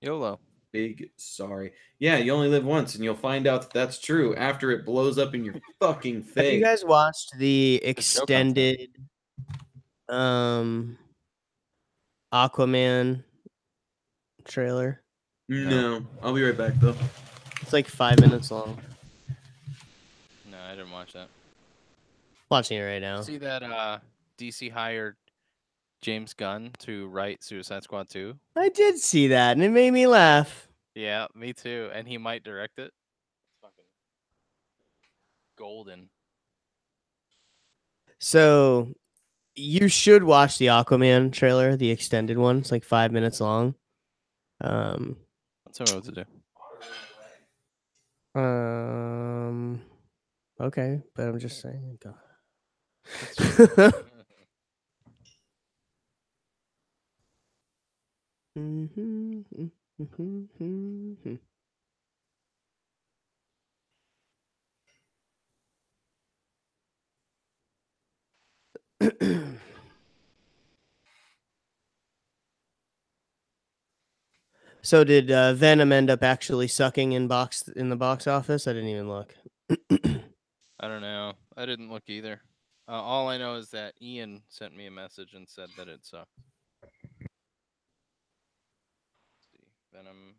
YOLO. Big sorry. Yeah, you only live once, and you'll find out that that's true after it blows up in your fucking face. Have you guys watched the show content. extended Aquaman trailer? No, I'll be right back though. It's like 5 minutes long. No, I didn't watch that. Watching it right now. See that DC hired James Gunn to write Suicide Squad 2? I did see that, and it made me laugh. Yeah, me too. And he might direct it. Fucking golden. So you should watch the Aquaman trailer, the extended one. It's like 5 minutes long. Tell me what to do. Okay, but I'm just saying. God. So did Venom end up actually sucking in the box office? I didn't even look. I don't know. I didn't look either. All I know is that Ian sent me a message and said that it sucked. Let's see. Venom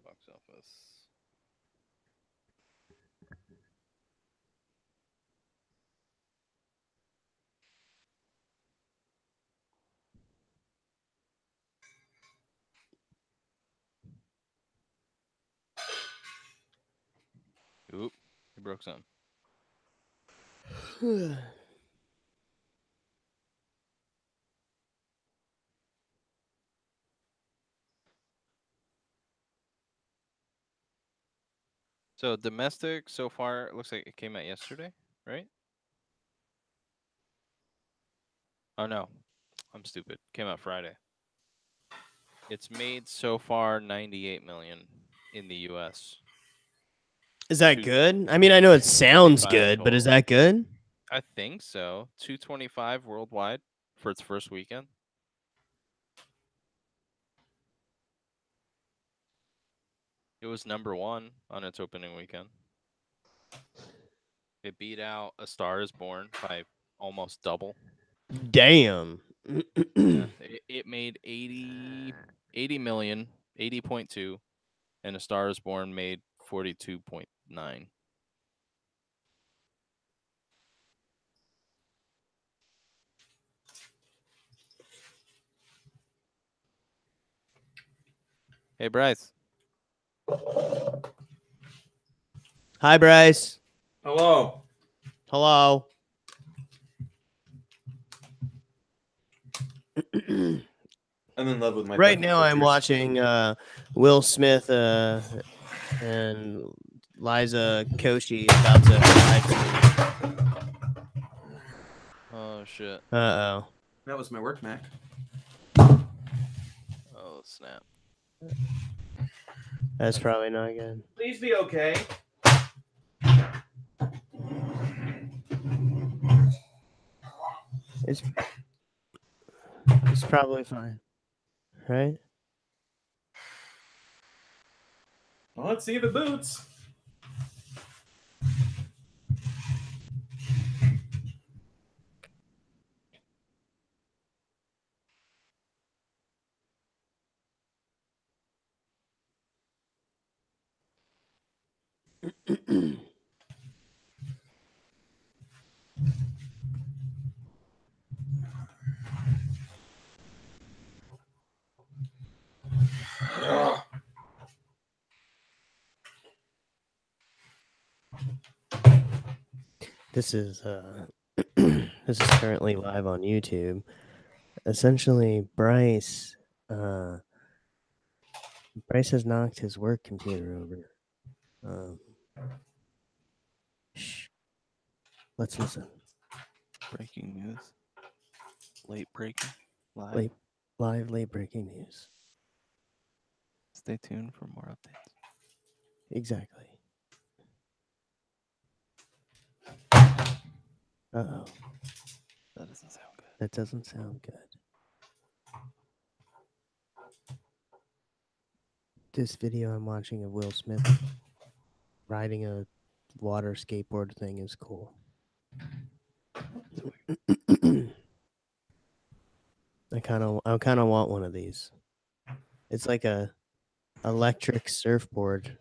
box office. broke something. So domestic so far, it looks like it came out yesterday, right? Oh no, I'm stupid. Came out Friday. It's made so far 98 million in the U.S. Is that Two- good? I mean, I know it sounds 25 good, but is total. that good? I think so. 225 worldwide for its first weekend. It was #1 on its opening weekend. It beat out A Star Is Born by almost double. Damn. Yeah, it made 80 million, 80.2, and A Star Is Born made 42.9. Hey, Bryce. Hi, Bryce. Hello. Hello. I'm in love with my Right fucking now, I'm pictures. watching Will Smith and Liza Koshy about to live stream. Oh shit. Uh-oh. That was my work Mac. Oh snap. That's probably not good. Please be okay. It's probably fine, right? Well, let's see if it boots. This is this is currently live on YouTube. Essentially, Bryce has knocked his work computer over. Shh. Let's listen. Breaking news. Late breaking. Live. Late breaking news. Stay tuned for more updates. Exactly. Uh-oh. That doesn't sound good. That doesn't sound good. This video I'm watching of Will Smith riding a water skateboard thing is cool. I kind of want one of these. It's like a electric surfboard.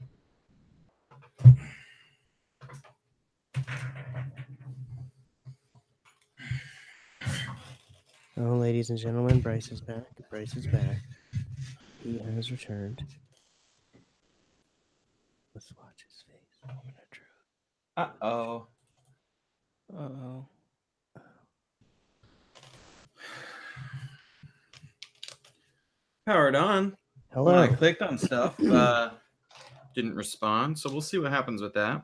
Oh, ladies and gentlemen, Bryce is back. Bryce is back. He has returned. Let's watch his face. Moment of truth. Uh-oh. Uh-oh. Powered on. Hello. When I clicked on stuff, didn't respond. So we'll see what happens with that.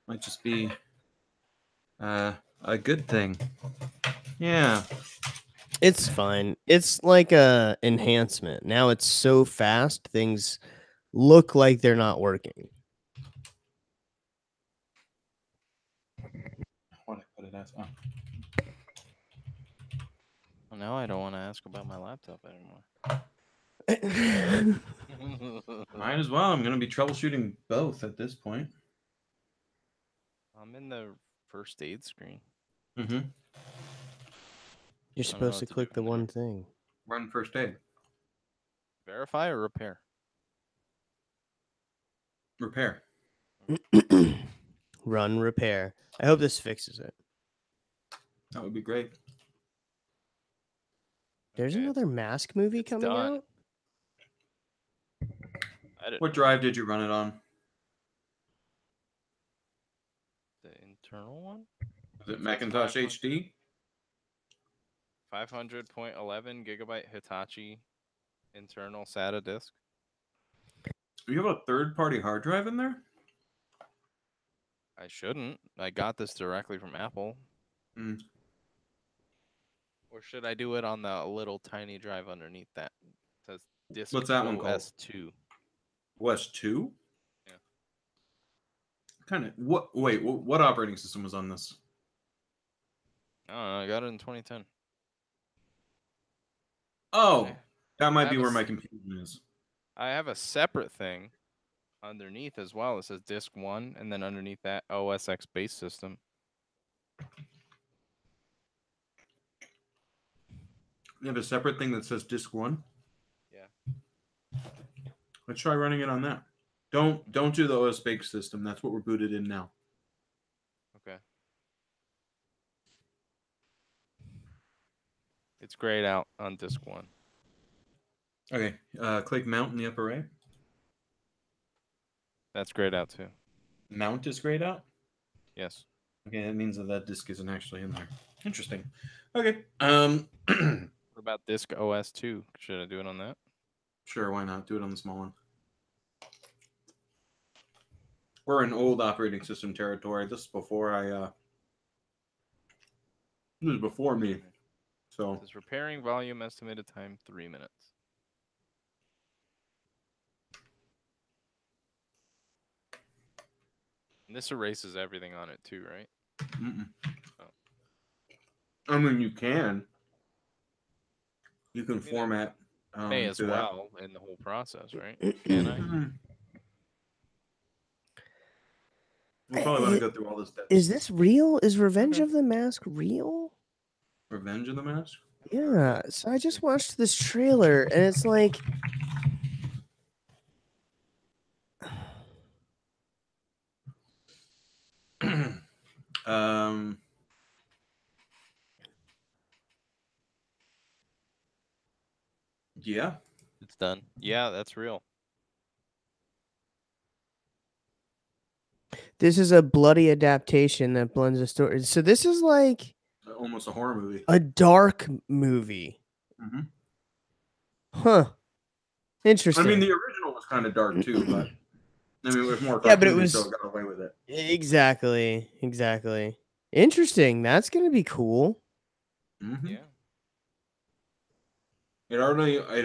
Might just be a good thing. Yeah. It's fine. It's like a enhancement. Now it's so fast, things look like they're not working. What I put it as? Oh. Well, now I don't want to ask about my laptop anymore. Might as well. I'm going to be troubleshooting both at this point. I'm in the first aid screen. Mm-hmm. You're supposed to what to click do. the one thing. Run first aid. Verify or repair? Repair. Run repair. I hope this fixes it. That would be great. There's Okay, another Mask movie it's coming done. out. I didn't What know. drive did you run it on? internal one? Is it Macintosh HD? 500.11 gigabyte Hitachi internal SATA disk. You have a third-party hard drive in there? I shouldn't. I got this directly from Apple. Mm. Or should I do it on the little tiny drive underneath that? It says disk What's that one called? OS2. OS 2? Yeah. Kind of. Wait, what operating system was on this? I don't know. I got it in 2010. Oh, I- that might I be have a where my s- confusion is. I have a separate thing underneath as well. It says disk 1, and then underneath that, OSX base system. You have a separate thing that says disk 1? Yeah. Let's try running it on that. Don't do the OS base system. That's what we're booted in now. Okay. It's grayed out on disk 1. Okay, click mount in the upper right. That's grayed out too. Mount is grayed out? Yes. Okay, that means that disk isn't actually in there. Interesting. Okay. What about disk OS2? Should I do it on that? Sure, why not? Do it on the small one. We're in old operating system territory. This is before this was before me. So This repairing volume estimated time 3 minutes. And this erases everything on it too, right? Oh. I mean, you can format. May as to that. well in the whole process, right? Can I? We'll probably want to go through all this steps. Is this real? Is Revenge Okay. of the Mask real? Revenge of the Mask? Yeah. So I just watched this trailer, and it's like, Yeah. It's done. Yeah, that's real. this is a bloody adaptation that blends a story. So this is like Almost a horror movie. a dark movie. Mm-hmm. Huh. Interesting. I mean, the original was kind of dark too, but I mean, it was more cartoony, Yeah, but it was so it got away with it. exactly. Interesting. That's gonna be cool. Mm-hmm. Yeah. It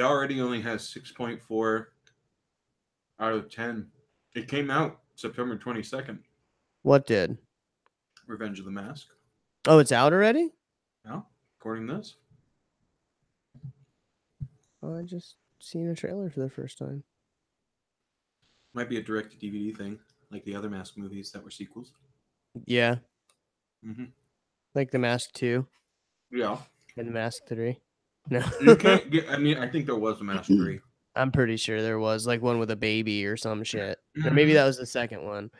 already only has 6.4 out of 10. It came out September 22nd. What did? Revenge of the Mask. Oh, it's out already? Yeah, according to this. Oh, I just seen a trailer for the first time. Might be a direct to DVD thing, like the other Mask movies that were sequels. Yeah. Mm-hmm. Like The Mask 2 Yeah. and The Mask 3. No. You can't get. I mean, I think there was a Mask 3. I'm pretty sure there was like one with a baby or some shit. Or maybe that was the second one.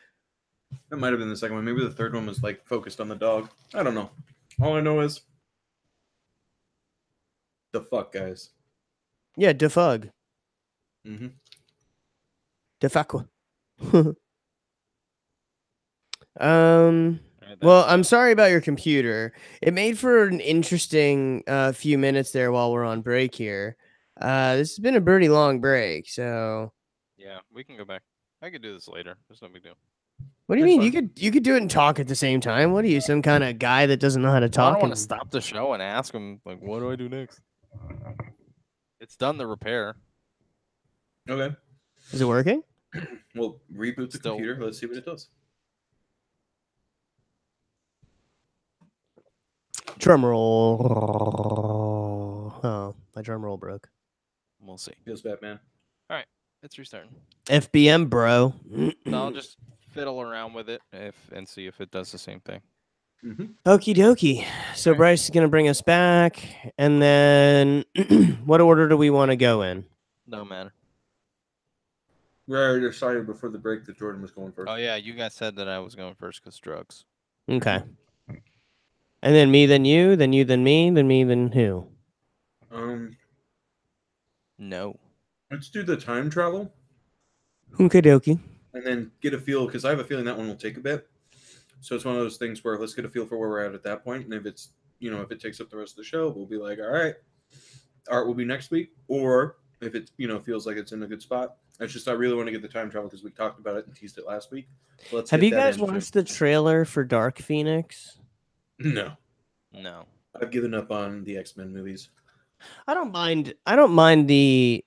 That might have been the second one. Maybe the third one was like focused on the dog. I don't know. All I know is the fuck, guys. Yeah, Defug. Mm-hmm. Defaqua. Right, Well, that's, I'm sorry about your computer. It made for an interesting few minutes there while we're on break here. This has been a pretty long break, so yeah, we can go back. I could do this later. There's no big deal. what do you That's mean? fine. You could do it and talk at the same time. What are you, some kind of guy that doesn't know how to Well, I talk? don't want and- to stop the show and ask him like, what do I do next? It's done the repair. Okay. Is it working? We'll reboot the Still- computer. Let's see what it does. Drum roll. Oh, my drum roll broke. We'll see. Feels bad, man. It's restarting. FBM, bro. So I'll just fiddle around with it and see if it does the same thing. Mm-hmm. Okie dokie. So Alright. Bryce is gonna bring us back, and then what order do we want to go in? No matter. We already decided before the break that Jordan was going first. Oh yeah, you guys said that I was going first because drugs. Okay. And then me, then you, then you, then me, then me, then who? No. Let's do the time travel Okie dokie. and then get a feel because I have a feeling that one will take a bit. So it's one of those things where let's get a feel for where we're at that point, and if it's if it takes up the rest of the show, we'll be like, all right, art will be next week, or if it feels like it's in a good spot. It's just I really want to get the time travel because we talked about it and teased it last week. So let's Have get you that guys in soon. watched the trailer for Dark Phoenix? No, No. I've given up on the X-Men movies. I don't mind. I don't mind the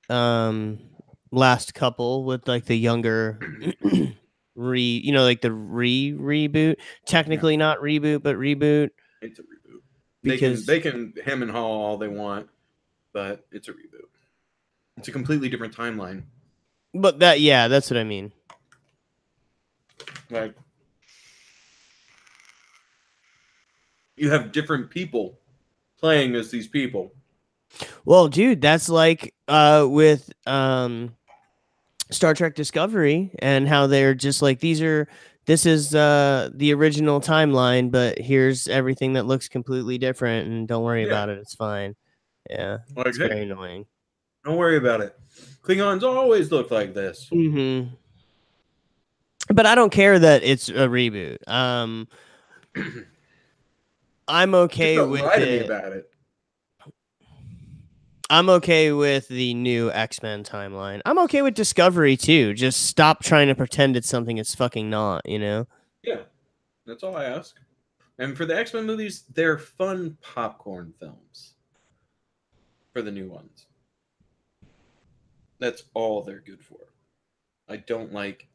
last couple with like the younger like the reboot. Technically not reboot, but reboot. It's a reboot. Because They can hem and haw all they want, but it's a reboot. It's a completely different timeline. But that's what I mean. Like you have different people playing as these people. Well, dude, that's like with Star Trek Discovery and how they're just like this is the original timeline, but here's everything that looks completely different, and don't worry about it, it's fine. Yeah, Like, it's very annoying. Don't worry about it. Klingons always look like this. Mm-hmm. But I don't care that it's a reboot. I'm okay Just don't with lie to me it. about it. I'm okay with the new X-Men timeline. I'm okay with Discovery too. Just stop trying to pretend it's something it's fucking not, Yeah, that's all I ask. And for the X-Men movies, they're fun popcorn films. For the new ones. That's all they're good for. I don't like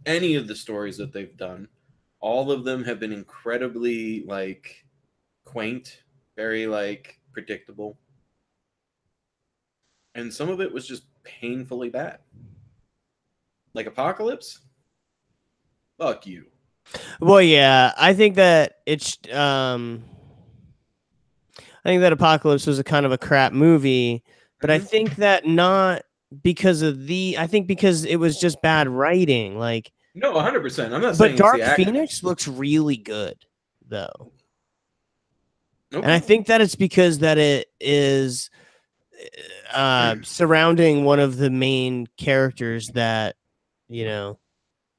any of the stories that they've done. All of them have been incredibly like quaint, very like predictable. And some of it was just painfully bad. Like Apocalypse? Fuck you. Well, yeah, I think that Apocalypse was a kind of a crap movie, but I think that not because of I think because it was just bad writing. Like, no, 100%. I'm not but saying Dark it's the Phoenix looks really good, though. Okay. And I think that it's because that it is surrounding one of the main characters that, Well,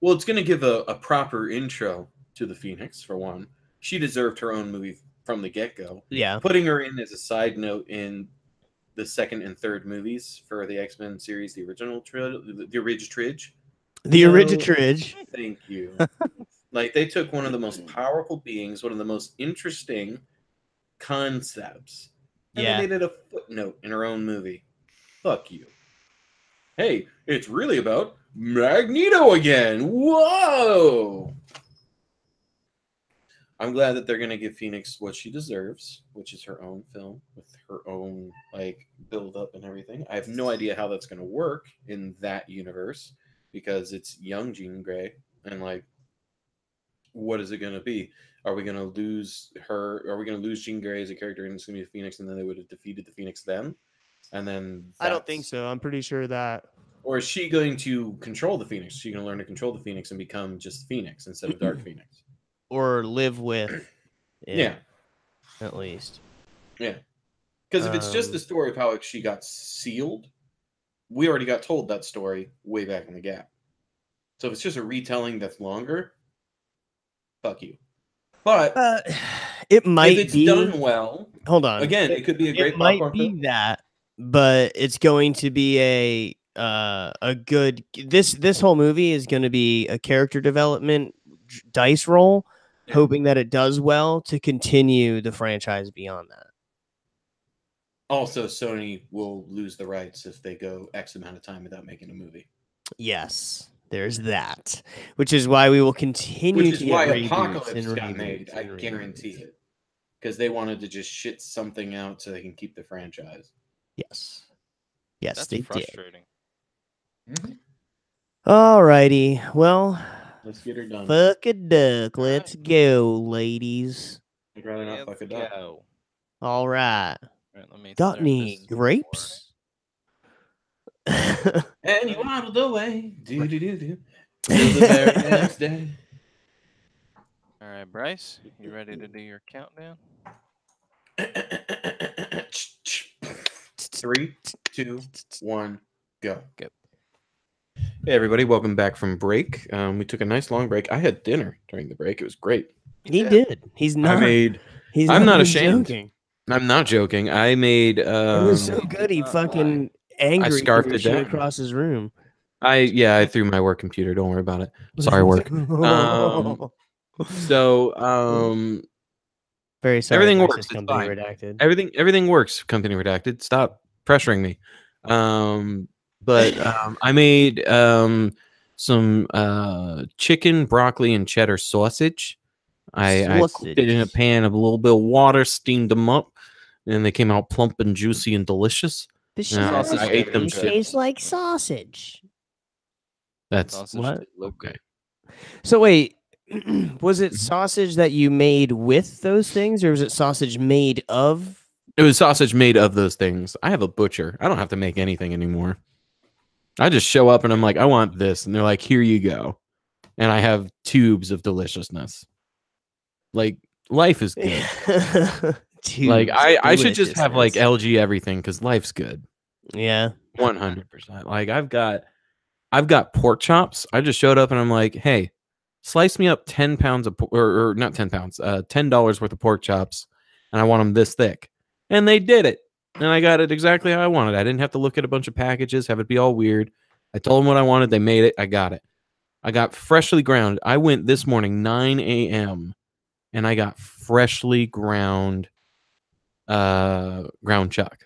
it's going to give a proper intro to the Phoenix, for one. She deserved her own movie from the get-go. Yeah. Putting her in as a side note in the second and third movies for the X-Men series, the original the Origitridge. The Origitridge. Thank you. Like, they took one of the most powerful beings, one of the most interesting concepts, and they made it a footnote in her own movie. Fuck you. Hey, it's really about Magneto again. Whoa! I'm glad that they're going to give Phoenix what she deserves, which is her own film with her own like build up and everything. I have no idea how that's going to work in that universe because it's young Jean Grey and like what is it going to be? Are we going to lose her? Are we going to lose Jean Grey as a character and it's going to be the Phoenix and then they would have defeated the Phoenix then? And then I don't think so. I'm pretty sure that. Or is she going to control the Phoenix? Is she going to learn to control the Phoenix and become just Phoenix instead of Dark Phoenix? Or live with it, yeah. At least. Yeah. Because if it's just the story of how she got sealed, we already got told that story way back in the gap. So if it's just a retelling that's longer, fuck you. But it might if it's be done well. Hold on. Again, it could be a great popcorn popcorn film. That, but it's going to be a good this whole movie is going to be a character development dice roll, hoping that it does well to continue the franchise beyond that. Also, Sony will lose the rights if they go X amount of time without making a movie. Yes, there's that, which is why we will continue. Which is to why get Apocalypse got made. I guarantee it, because they wanted to just shit something out so they can keep the franchise. Yes, that's they frustrating. did. Alrighty, well, let's get her done. Fuck a duck. Let's go, ladies. I'd rather not fuck a duck. All right. Let me got any grapes? And you waddled away. Do do do do. Till the very next day. All right, Bryce, you ready to do your countdown? 3, 2, 1, go. Hey everybody, welcome back from break. We took a nice long break. I had dinner during the break. It was great. He did. He's I not. made. He's I'm not even ashamed. joking. I'm not joking. I made. It was so good. He fucking angry scarfed threw it shit down. across his room. I threw my work computer. Don't worry about it. Sorry, work. So Very sorry. everything Alexis, works. It's company fine. redacted. Everything works. Company redacted. Stop pressuring me. But I made some chicken, broccoli, and cheddar sausage. I cooked it in a Sausage. pan of a little bit of water, steamed them up, and they came out plump and juicy and delicious. This Sausage I ate them tastes good. tastes like sausage. That's Sausage What? tastes look okay. So wait, was it Mhm. sausage that you made with those things, or was it sausage made of? It was sausage made of those things. I have a butcher. I don't have to make anything anymore. I just show up and I'm like, I want this, and they're like, here you go, and I have tubes of deliciousness. Like life is good. Like I should just have like LG everything because life's good. Yeah. 100%. Like I've got pork chops. I just showed up and I'm like, hey, slice me up 10 pounds of or not 10 pounds, $10 worth of pork chops, and I want them this thick. And they did it. And I got it exactly how I wanted. I didn't have to look at a bunch of packages, have it be all weird. I told them what I wanted, they made it, I got it. I got freshly ground. I went this morning 9 a.m. and I got freshly ground chuck.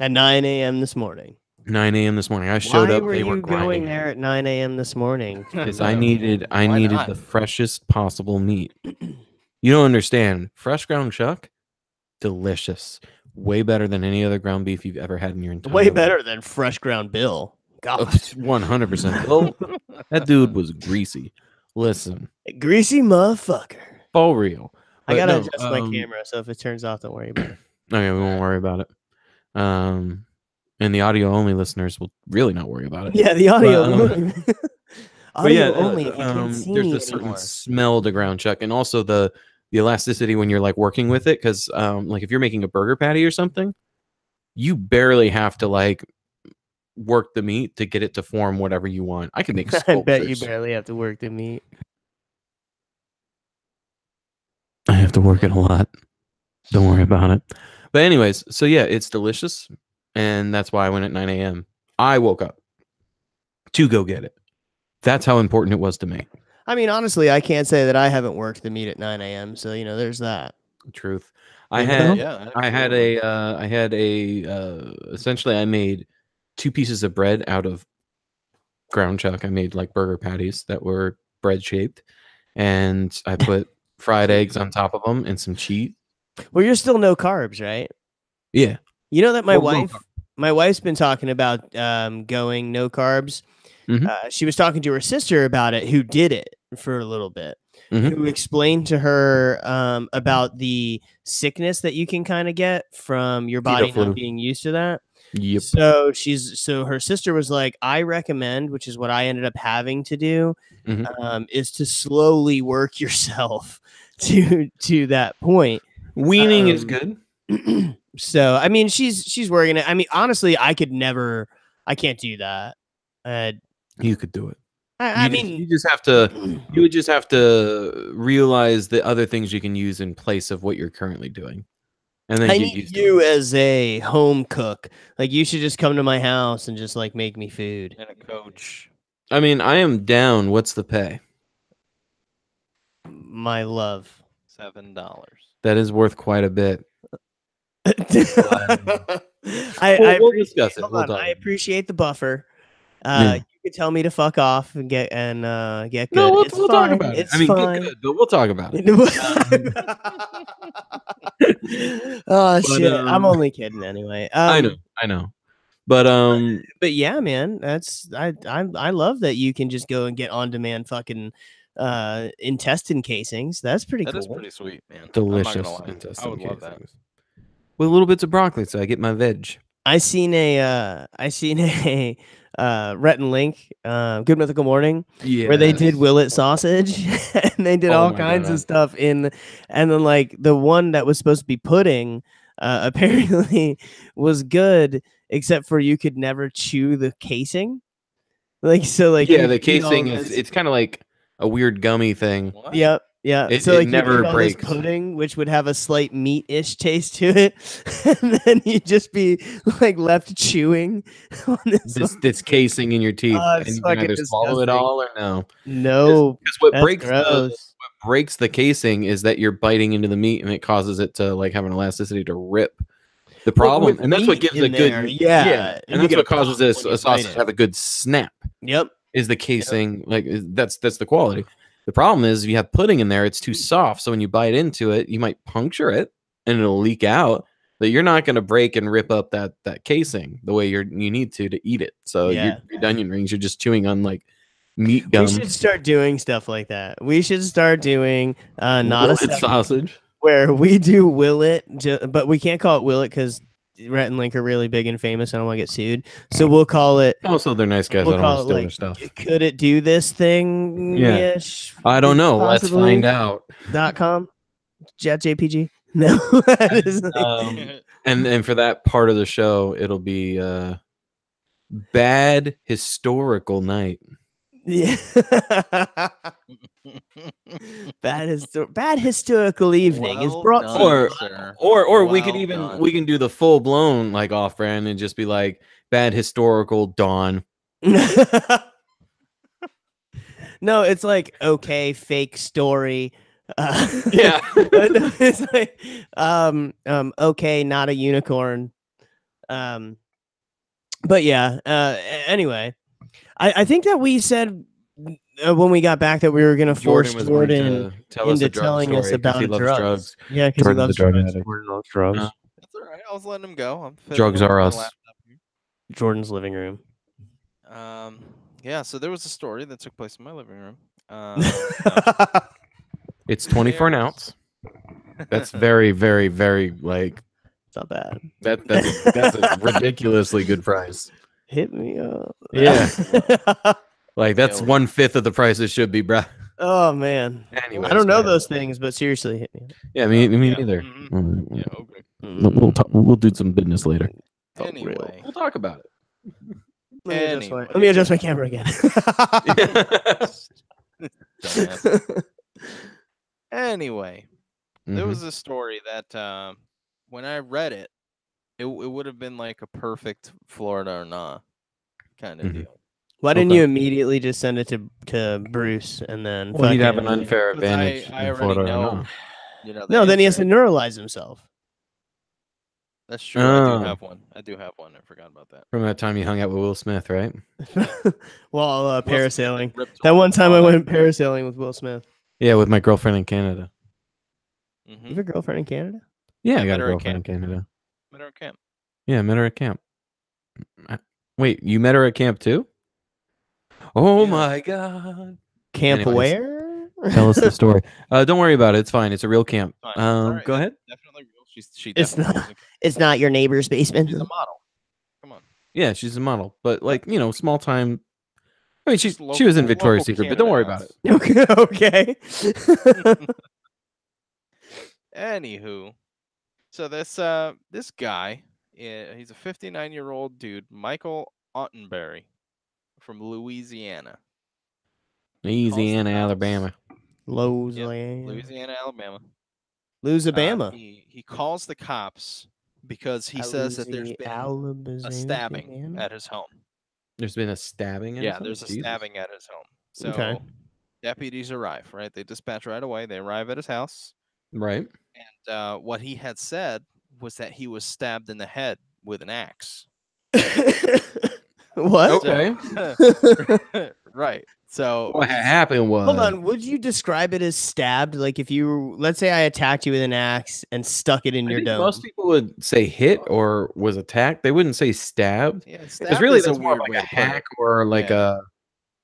At 9 a.m. this morning. 9 a.m. this morning. I showed Why up. were They you were going grinding there at 9 a.m. this morning? because I needed Why not? the freshest possible meat. You don't understand. Fresh ground chuck, delicious. Way better than any other ground beef you've ever had in your entire Way life. better than fresh ground Bill. God. 100%. Bill, that dude was greasy. Listen, Greasy motherfucker. all real. I But gotta no, adjust my camera, so if it turns off, don't worry about it. Okay, we won't worry about it. And the audio only listeners will really not worry about it. Yeah, the audio. But Audio only if you can't see there's me a certain anymore. smell to ground chuck, and also the elasticity when you're like working with it, because like if you're making a burger patty or something, you barely have to like work the meat to get it to form whatever you want. I can make I sculptures. bet you barely have to work the meat. I have to work it a lot. Don't worry about it. But anyways, so yeah, it's delicious, and that's why I went at 9 a.m. I woke up to go get it. That's how important it was to me. I mean, honestly, I can't say that I haven't worked the meat at 9 a.m. So there's that. Truth. You know? I had essentially I made 2 pieces of bread out of ground chuck. I made like burger patties that were bread shaped, and I put fried eggs on top of them and some cheese. Well, you're still no carbs, right? Yeah. You know that my Well, my wife's been talking about going no carbs. Mhm. She was talking to her sister about it, who did it for a little bit, Mhm. who explained to her about the sickness that you can kind of get from your body flu. not being used to that. Yep. So her sister was like, I recommend, which is what I ended up having to do, Mhm. is to slowly work yourself to that point. Weaning is good. So I mean, she's working it. I mean, honestly, I can't do that. You could do it. I You mean, just have to. You would just have to realize the other things you can use in place of what you're currently doing, and then I get need used you to it. as a home cook. Like, you should just come to my house and just like make me food. And a coach. I mean, I am down. What's the pay? My love. $7. That is worth quite a bit. I We'll discuss it. hold We'll on, talk I about it. appreciate the buffer. Yeah. You could tell me to fuck off and get good. No, It's we'll fine. talk about it. It's I mean, fine. good, but we'll talk about it. Oh But, shit! I'm only kidding anyway. I know. But But yeah, man, I love that you can just go and get on demand fucking intestine casings. That's pretty That cool. is pretty sweet, man. delicious I'm not gonna lie. I intestine would love that. casings. With little bits of broccoli, so I get my veg. I seen a Rhett and Link, Good Mythical Morning, where they did Willet sausage and they did Oh all my kinds God. of stuff and then like the one that was supposed to be pudding apparently was good, except for you could never chew the casing. Like so, like Yeah, you the eat all casing is this- it's kind of like a weird gummy thing. What? Yep, yeah. It- So it like you never eat all this breaks. pudding, which would have a slight meat-ish taste to it, and then you just be like left chewing on This casing in your teeth, Oh, and it's you can fucking either swallow it disgusting. all or no. No, Because what that's gross. breaks the casing is that you're biting into the meat, and it causes it to like have an elasticity to rip. The problem, with and that's what meat gives in a good there, yeah, and you that's get what a causes pop this when a you bite sausage it. to have a good snap. Yep. Is the casing that's the quality? The problem is if you have pudding in there, it's too soft, so when you bite into it, you might puncture it and it'll leak out. But you're not going to break and rip up that casing the way you need to eat it. So Yeah. your onion rings, you're just chewing on like meat gum. We should start doing stuff like that. We should start doing not a Willet sausage. where we do Willet, but we can't call it Willet because Rhett and Link are really big and famous. I don't want to get sued, so we'll call it. Also, they're nice guys. We'll I don't want call to it steal their like. stuff. Could it do this thing? Yeah. Ish, I don't know. Let's possibly? find out. .com, JPG. No, that is like, And for that part of the show, it'll be bad historical night. yeah. Bad historical evening is Well brought done, to Or- sir. Or we could Well even done. we can do the full blown like off brand and just be like bad historical dawn. No, it's like okay, fake story. Yeah. No, it's like okay, not a unicorn. But yeah. Anyway, I think that we said when we got back that we were gonna force was Jordan going to tell us into a drug telling us story 'cause about he loves drugs. Yeah, because he Jordan's a loves drug drugs. addict. Jordan loves drugs. That's all right. I was letting him go. I'm fiddling Drugs with are my us. laptop here. Jordan's living room. Yeah. So there was a story that took place in my living room. It's 24 an There's- ounce. That's very, very, very like It's not bad. that's a ridiculously good price. Hit me up. Yeah. Like that's Yeah. 1/5 of the price it should be, bruh. Oh man. Anyways, I don't go know ahead. those things, but seriously, hit me up. Yeah, me yeah. neither. Mhm. Yeah. Okay. We'll do some business later. Oh, Anyway. We'll talk about it. Let me adjust my camera again. Dumbass. Anyway, there Mhm. was a story that when I read it, it would have been like a perfect Florida or nah kind of Mhm. deal. Why didn't Okay. you immediately just send it to Bruce and then? Well, he'd have an fucking- unfair 'Cause advantage I in already Florida or know. not. You know. No, then he has to answer. neuralize himself. That's true. I Oh. do have one. I forgot about that. From that time you hung out with Will Smith, right? While Will Smith parasailing. ripped That one time I all went parasailing with Will Smith. Yeah, with my girlfriend in Canada. You Mhm. have a girlfriend in Canada? Yeah, I met got a her at girlfriend in Canada. Met her at camp. Yeah, I met her at camp. Wait, you met her at camp too? Oh Yeah. my god. Camp Anyways. where? Tell us the story. Don't worry about it. It's fine. It's a real camp. Fine. All right, Go ahead. Definitely real. She It's definitely not- It's not your neighbor's basement. She's a model. Come on. Yeah, she's a model, but like small time. I mean, she Just was in local Victoria's Secret, but don't worry about Canada it. Okay. Anywho, so this guy, he's a 59-year-old dude, Michael Ottenberry from Louisiana. Louisiana, cops. Alabama. Louisiana, Alabama. Lose-a-bama. He calls the cops because he says that there's been a stabbing at his home. There's been a stabbing. Yeah, there's a stabbing at his home. So Okay. deputies arrive, right? They dispatch right away. They arrive at his house. Right. And what he had said was that he was stabbed in the head with an axe. What? Okay. Right. So What happened was. Hold on. Would you describe it as stabbed? Like if you, let's say I attacked you with an axe and stuck it in I your think dome. most people would say hit or was attacked. They wouldn't say stabbed. yeah, Because stabbed really, is that's a more weird like way a to put it. hack or like Yeah. a.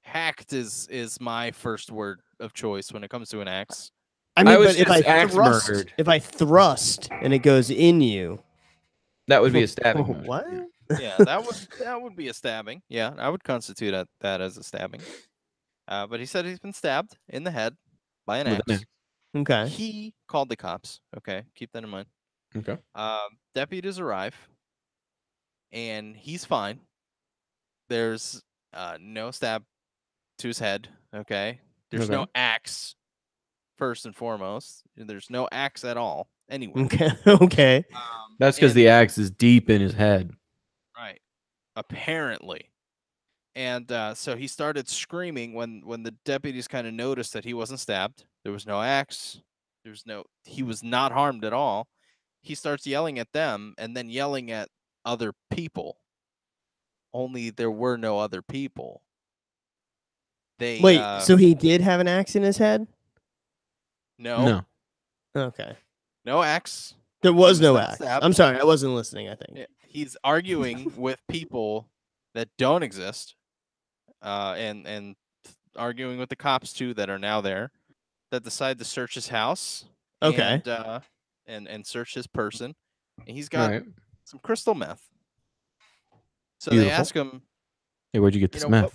Hacked is my first word of choice when it comes to an axe. I mean, was but if just I axe thrust, murdered. if I thrust and it goes in you, That would be a stabbing. motion, What? yeah. Yeah, that would be a stabbing. Yeah, I would constitute that as a stabbing. But he said he's been stabbed in the head by an With an axe. Okay. He called the cops. Okay, keep that in mind. Okay. Deputies arrive, and he's fine. There's No stab to his head. Okay. There's no Okay. axe. First and foremost, there's no axe at all anywhere. Okay. Okay. That's because and- the axe is deep in his head. Right. Apparently. And so he started screaming when the deputies kind of noticed that he wasn't stabbed. There was no axe. He was not harmed at all. He starts yelling at them and then yelling at other people. Only there were no other people. They Wait, so he did have an axe in his head? no Okay. axe. There He was no not axe. stabbed. I'm sorry, I wasn't listening, I think. Yeah, he's arguing with people that don't exist, and arguing with the cops too that are now there, that decide to search his house. Okay. And search his person, and he's got Right. some crystal meth. So they Beautiful. ask him, Hey, where'd you get you this know, meth? what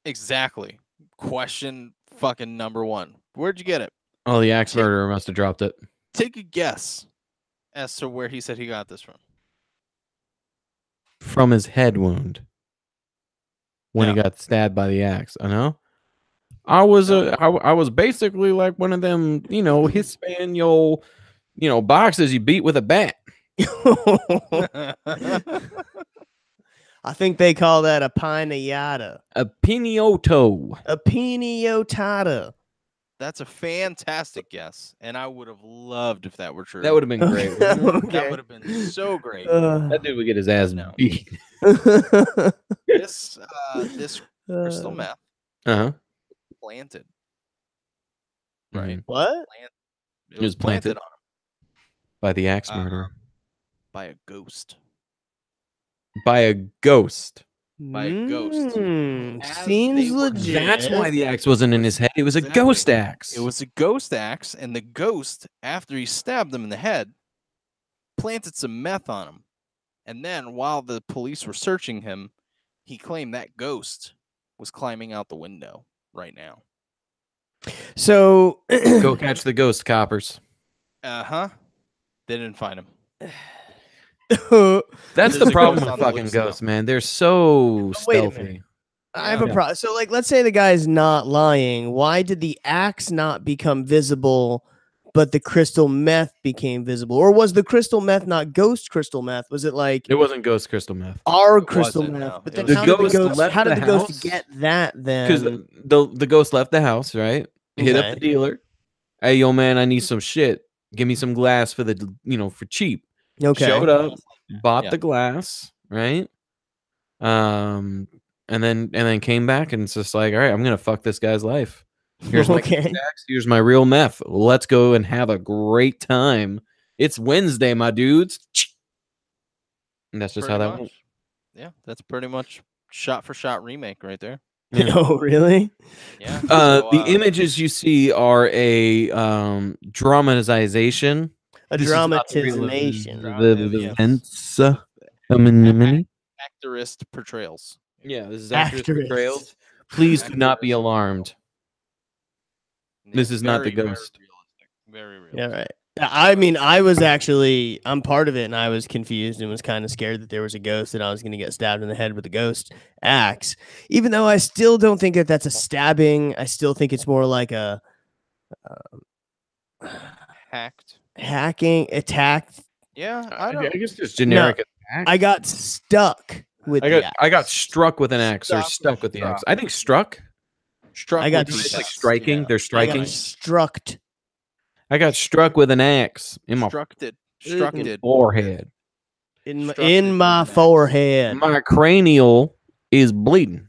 exactly? Question fucking number one. Where'd you get it? Oh, the axe Take- murderer must have dropped it. Take a guess as to where he said he got this from. From his head wound. When he No. got stabbed by the axe. I know. I was I was basically like one of them, Hispaniola, boxers you beat with a bat. I think they call that a pinata. A pinioto. A piniotata. That's a fantastic guess, and I would have loved if that were true. That would have been great. wouldn't it? Okay. That would have been so great. That dude would get his ass No. beat. This crystal meth Uh-huh. planted. Right. What? It was planted. on him By the axe murderer. by a ghost. By a ghost. By a ghost. As Seems they were- legit. That's why the axe wasn't in his head. It was a Exactly. ghost axe. It was a ghost axe, and the ghost, after he stabbed him in the head, planted some meth on him. And then, while the police were searching him, he claimed that ghost was climbing out the window right now. So Go catch the ghost, coppers. They didn't find him. That's There's the a problem ghost with on the fucking loose now. ghosts, man. They're so Wait a stealthy. minute. I have a Yeah. problem. So, like, let's say the guy's not lying. Why did the axe not become visible, but the crystal meth became visible? Or was the crystal meth not ghost crystal meth? Was it like It wasn't ghost crystal meth. our It crystal wasn't, meth? no. But It then was how the did the ghost ghost? left How did the the ghost house? get that Because then? the ghost left the house, right? Hit up Okay. the dealer. Hey, yo, man, I need some shit. Give me some glass for for cheap. Okay. Showed up, bought Yeah. the glass, right? And then came back and it's just like, all right, I'm gonna fuck this guy's life. Here's my Okay. contacts, here's my real meth. Let's go and have a great time. It's Wednesday, my dudes. And that's just how Pretty that went. much. Yeah, that's pretty much shot for shot remake right there. Yeah. Oh, really? Yeah. The images you see are a dramatization. A This is not the real dramatization. Yes. events. Mini. Actorist portrayals. Yeah, this is actors Actorist. portrayals. Please do not be Actorist. alarmed. This is not the ghost. Very realistic. Yeah, right. I mean, I'm part of it, and I was confused and was kind of scared that there was a ghost and I was going to get stabbed in the head with a ghost axe. Even though I still don't think that that's a stabbing, I still think it's more like a Hacked. attacked. Yeah, I I don't. guess just generic attack. I got stuck with the I got axe. struck with an axe or Stuck stuck with with the axe. struck. I think struck. Struck I got with It's the like axe, striking. yeah. They're I striking. got struck. I got struck with an axe in my Structed. forehead. In Struck it my with an axe. forehead. My cranial is bleeding.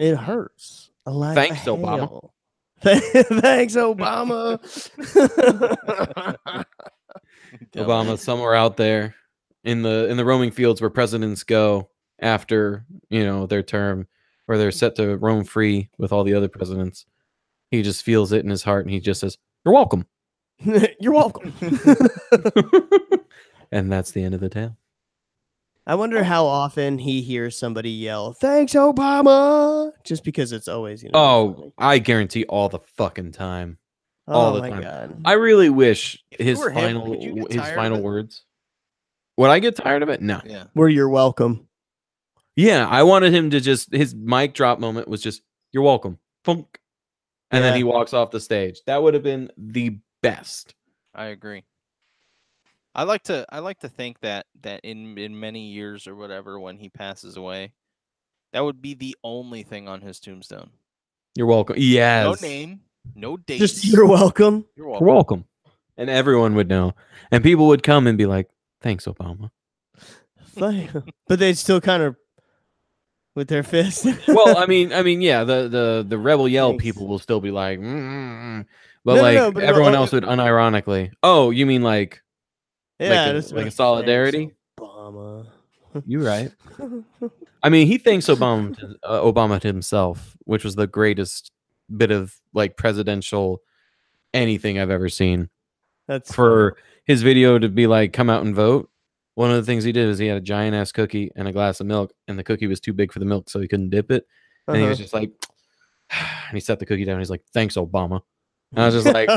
It hurts. Thanks, Obama. hell. Thanks, Obama. Obama somewhere out there in the roaming fields where presidents go after their term, where they're set to roam free with all the other presidents. He just feels it in his heart and he just says, "You're welcome." You're welcome. And that's the end of the tale. I wonder how often he hears somebody yell, "Thanks, Obama," just because it's always, Oh, funny. I guarantee all the fucking time. all Oh the my time. god. I really wish If you his were him, final would you get his tired of final it? words. Would I get tired of it? No. Yeah. Where you're welcome. Yeah, I wanted him to just his mic drop moment was just "You're welcome," Funk. And then Yeah. he walks off the stage. That would have been the best. I agree. I like to think that in many years or whatever, when he passes away, that would be the only thing on his tombstone. You're welcome. No Yes. name, no dates. Just you're welcome. You're You're welcome. welcome. And everyone would know. And people would come and be like, "Thanks, Obama." But they'd still kind of with their fist. Well, I mean, yeah, the rebel yell Thanks. people will still be like, but No, like but everyone else would unironically. Oh, you mean like yeah, like just a thanks, solidarity? Obama. You're right. I mean, he thanks Obama to himself, which was the greatest bit of like presidential anything I've ever seen. That's For his video to be like, "Come out and vote." One of the things he did is he had a giant ass cookie and a glass of milk, and the cookie was too big for the milk, so he couldn't dip it. And he was just like, and he set the cookie down. And he's like, "Thanks, Obama." And I was just like,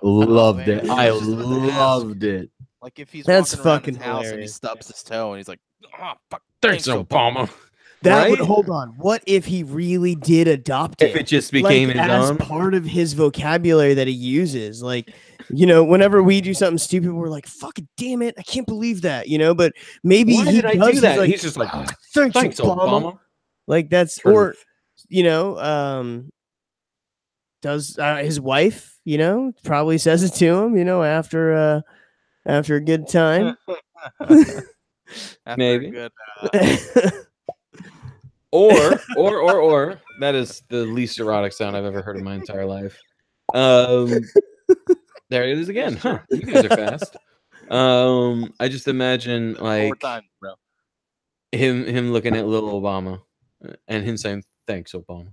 loved it. I loved it. Like if he's That's walking around fucking his house and he hilarious. stubs his toe and he's like, "Oh, fuck, Thanks, Obama. That would Right? hold on. What if he really did adopt it? If it just became like, his as own. part of his vocabulary that he uses, like, you know, whenever we do something stupid, we're like, "Fucking damn it, I can't believe that," you know. But maybe Why he did I does, do that? Like, He's just like, thanks, Obama. Obama. Like that's Truth. or you know, does his wife, you know, probably says it to him, you know, after a good time. After Maybe. a good, Or that is the least erotic sound I've ever heard in my entire life. There it is again. Huh. You guys are fast. I just imagine four like times, bro. him looking at little Obama and him saying, "Thanks, Obama.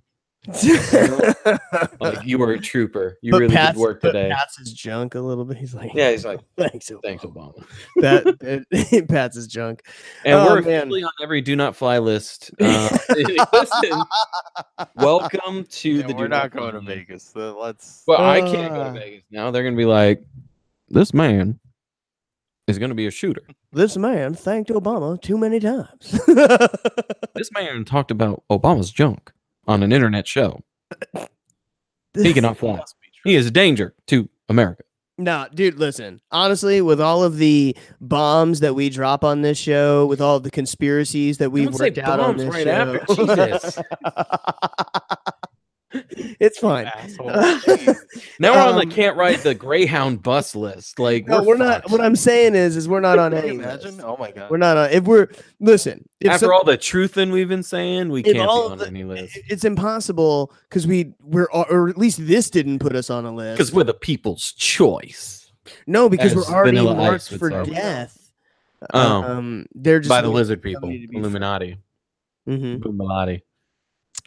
Like you were a trooper. You really did work today." Pats his junk a little bit. He's like, Yeah, he's like, "Thanks, "Thanks, Obama." Obama." That pats his junk. And Oh, we're man. officially on every do not fly list. Listen, welcome to Yeah, the. we're Do not Fly going to list. Vegas. So let's. Well, I can't go to Vegas now. They're gonna be like, "This man is gonna be a shooter. This man thanked Obama too many times. This man talked about Obama's junk on an internet show. He cannot fly. Must be true. He is a danger to America." No, dude, listen. Honestly, with all of the bombs that we drop on this show, with all the conspiracies that we've Don't say worked out on bombs this right show, after. Jesus. it's fine. Asshole. Jeez. Now we're on the can't ride the Greyhound bus list. Like No, we're not. fucked. What I'm saying is we're not on Can any you imagine? list. Oh my god. We're not on. If we're listen, if After some- all the truthin' we've been saying, we if can't be all of on the- any list it's impossible because we're or at least this didn't put us on a list. because we're the people's choice. No, because as we're already Vanilla marked Ice would for say. death. Oh. They're just By the waiting lizard for people, somebody to be Illuminati, Mhm. Illuminati.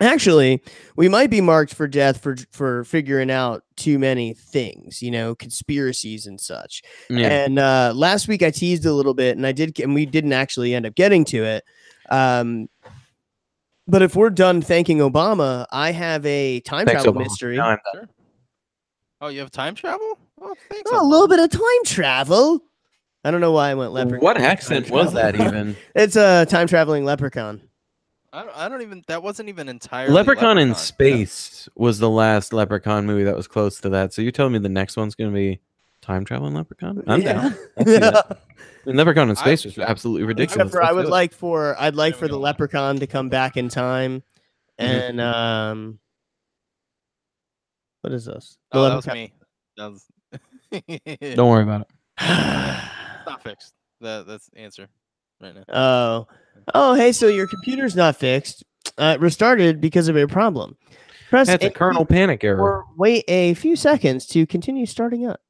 Actually, we might be marked for death for figuring out too many things, you know, conspiracies and such. Yeah, And last week I teased a little bit, and we didn't actually end up getting to it. But if we're done thanking Obama, I have a time Thanks, travel Obama. mystery. Now I'm done. Sure. Oh, you have time travel? Oh, thanks. Oh, a little bit of time travel. I don't know why I went leprechaun. What accent was that even? It's a time traveling leprechaun. I don't even. That wasn't even entirely. Leprechaun in Space was the last Leprechaun movie that was close to that. So you're telling me the next one's going to be time traveling Leprechaun? I'm down. I'll see that. I mean, Leprechaun in Space was absolutely ridiculous. Except for Let's I would do it. like I'd like Yeah, for we the don't- leprechaun to come back in time, Mhm. and what is this? The Oh, that was leprechaun- me. That was. Don't worry about it. Not fixed. That's the answer right now. Oh, hey, so your computer's not fixed. It restarted because of a problem. Press That's a A kernel panic error. or wait a few seconds to continue starting up.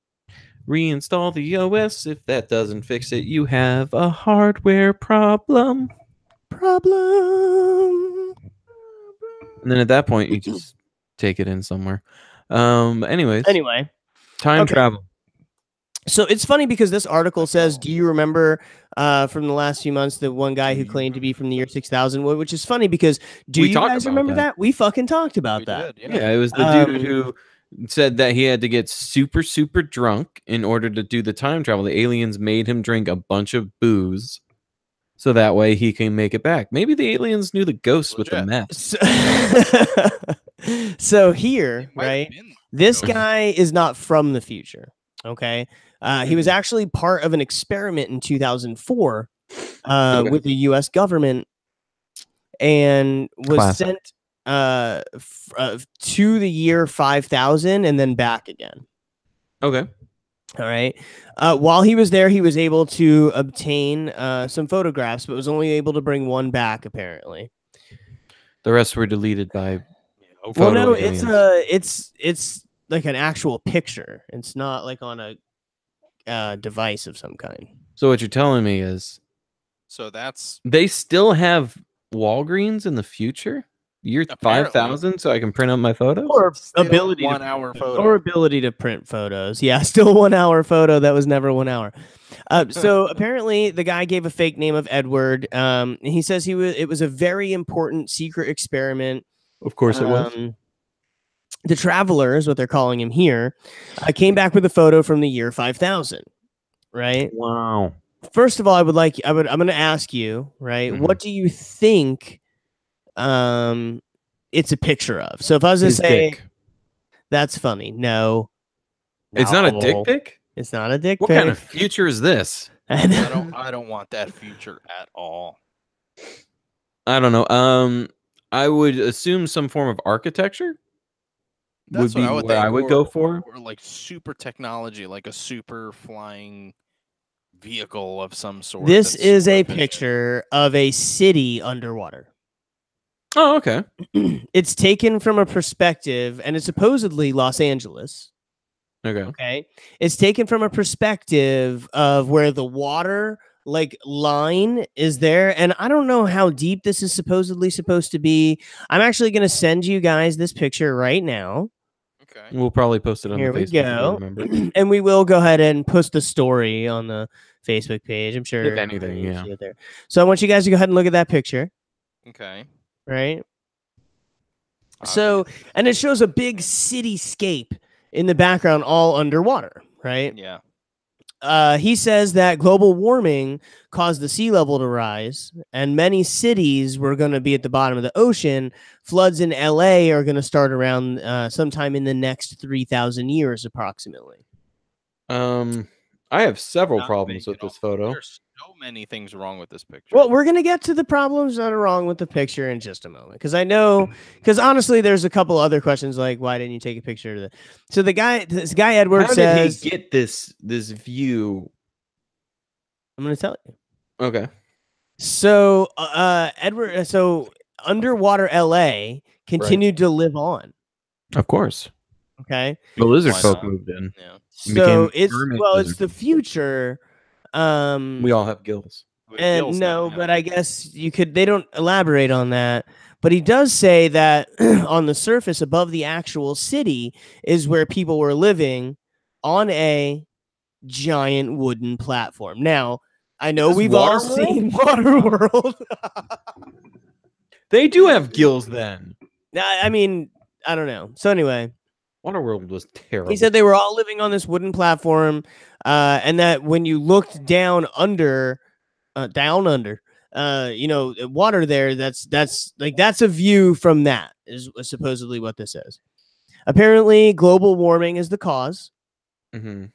Reinstall the OS. If that doesn't fix it, you have a hardware problem. Problem. And then at that point, you just take it in somewhere. Anyways, Anyway, time okay. travel. so it's funny because this article says, "Do you remember from the last few months the one guy who claimed to be from the year 6000?" Which is funny because do We you talked guys about remember that. that? We fucking talked about We that. did, Yeah, it was the dude Um, who said that he had to get super, super drunk in order to do the time travel. The aliens made him drink a bunch of booze so that way he can make it back. Maybe the aliens knew the ghost with the Legit. meth. So here, It might have right? been This ghosts. guy is not from the future. Okay. He was Mhm. actually part of an experiment in 2004 Okay. with the U.S. government and was Classic. sent to the year 5000 and then back again. Okay. All right. While he was there, he was able to obtain some photographs, but was only able to bring one back, apparently. The rest were deleted by. Well, Photo no, aliens. it's like an actual picture. It's not like on a device of some kind. So what you're telling me is So that's they still have Walgreens in the future? Year Apparently. 5000, so I can print out my photos? Or still ability 1 to hour photo. or ability to print photos. Yeah, still 1 hour photo that was never 1 hour. So apparently the guy gave a fake name of Edward. He says it was a very important secret experiment. Of course it was. The traveler is what they're calling him here. Came back with a photo from the year 5000. Right. Wow. First of all, I'm going to ask you, right? Mhm. What do you think it's a picture of? So if I was to His say dick. that's funny. No. It's not a No. dick pic? It's not a dick What pic. kind of future is this? I don't want that future at all. I don't know. I would assume some form of architecture That's would be what I would what think. I would go for. Or like super technology, like a super flying vehicle of some sort. This that's is super a efficient. picture of a city underwater. Oh, okay. It's taken from a perspective, and it's supposedly Los Angeles. Okay. Okay. It's taken from a perspective of where the water line is there. And I don't know how deep this is supposedly supposed to be. I'm actually going to send you guys this picture right now. Okay. We'll probably post it on Here the we Facebook. go. Remember. And we will go ahead and post the story on the Facebook page. I'm sure. If anything, you yeah. see it there. So I want you guys to go ahead and look at that picture. Okay. Right. So, and it shows a big cityscape in the background, all underwater. Right. Yeah. He says that global warming caused the sea level to rise, and many cities were going to be at the bottom of the ocean. Floods in LA are going to start around sometime in the next 3,000 years, approximately. I have several Not problems big with at all. this photo. There's so many things wrong with this picture. Well, we're going to get to the problems that are wrong with the picture in just a moment. Because honestly, there's a couple other questions like, why didn't you take a picture of that? So this guy Edward How says, did he get this view? I'm going to tell you. Okay. So, underwater LA continued to live on. Of course. Okay. The lizard Why folk not? moved in. Yeah. So became mermaid it's lizard. the future. We all have gills. With And gills now, no, yeah. but I guess they don't elaborate on that. But he does say that on the surface above the actual city is where people were living on a giant wooden platform. Now, I know Is we've all Waterworld? seen Waterworld. They do have gills then. I mean, I don't know. So anyway, Waterworld was terrible. he said they were all living on this wooden platform, and that when you looked down under, water there, that's a view from that is supposedly what this is. Apparently, global warming is the cause. Mm-hmm.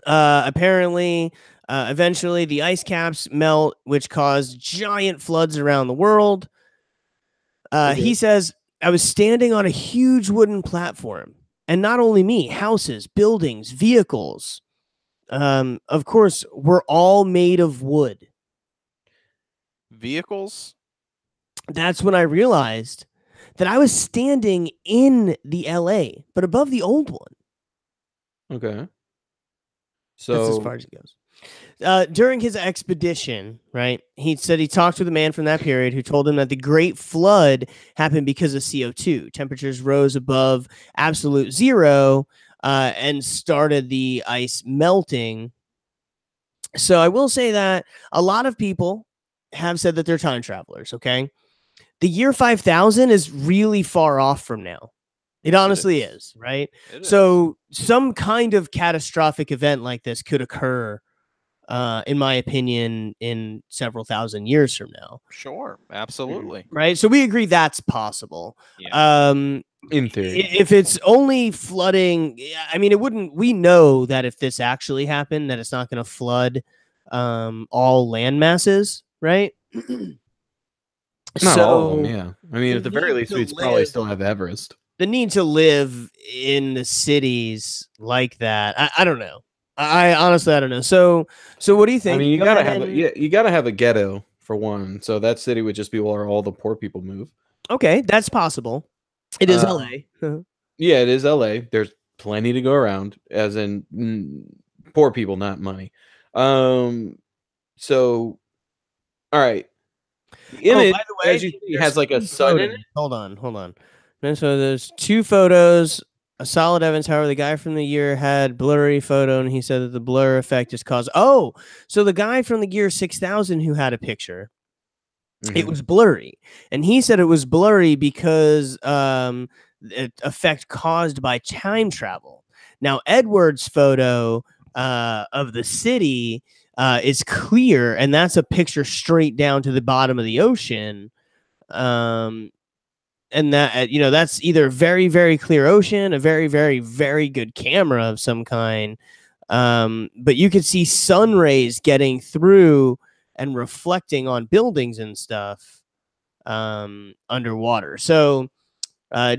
Apparently, eventually the ice caps melt, which caused giant floods around the world. He says, I was standing on a huge wooden platform, and not only me, houses, buildings, vehicles, of course, were all made of wood. Vehicles? That's when I realized that I was standing in the LA, but above the old one. Okay. That's as So far as it goes. During his expedition, right, he said he talked with a man from that period who told him that the Great Flood happened because of CO2. Temperatures rose above absolute zero and started the ice melting. So I will say that a lot of people have said that they're time travelers, okay? The year 5000 is really far off from now. It honestly is, right? It is. So some kind of catastrophic event like this could occur in my opinion, in several thousand years from now. Sure, absolutely. Right. So we agree that's possible. Yeah. In theory. If it's only flooding, I mean, it wouldn't. We know that if this actually happened, that it's not going to flood all land masses, right? Not all of them, So yeah. I mean, the at the very need least, to we'd probably live- still have Everest. the need to live in the cities like that. I don't know. I honestly I don't know. So what do you think? I mean, you Go gotta ahead have and- you gotta have a ghetto for one. So that city would just be where all the poor people move. Okay, that's possible. It is LA. Yeah, it is LA. There's plenty to go around, as in poor people, not money. So, all right. The image, by the way, as you see, there's has like a 2 sun in photos. it. Hold on. And so there's 2 photos, a solid evidence. However, the guy from the year had blurry photo, and he said that the blur effect is caused. Oh, so the guy from the year 6000 who had a picture, it Mhm. was blurry, and he said it was blurry because effect caused by time travel. Now, Edward's photo of the city is clear, and that's a picture straight down to the bottom of the ocean. And that that's either very, very clear ocean, a very, very, very good camera of some kind. But you could see sun rays getting through and reflecting on buildings and stuff underwater. So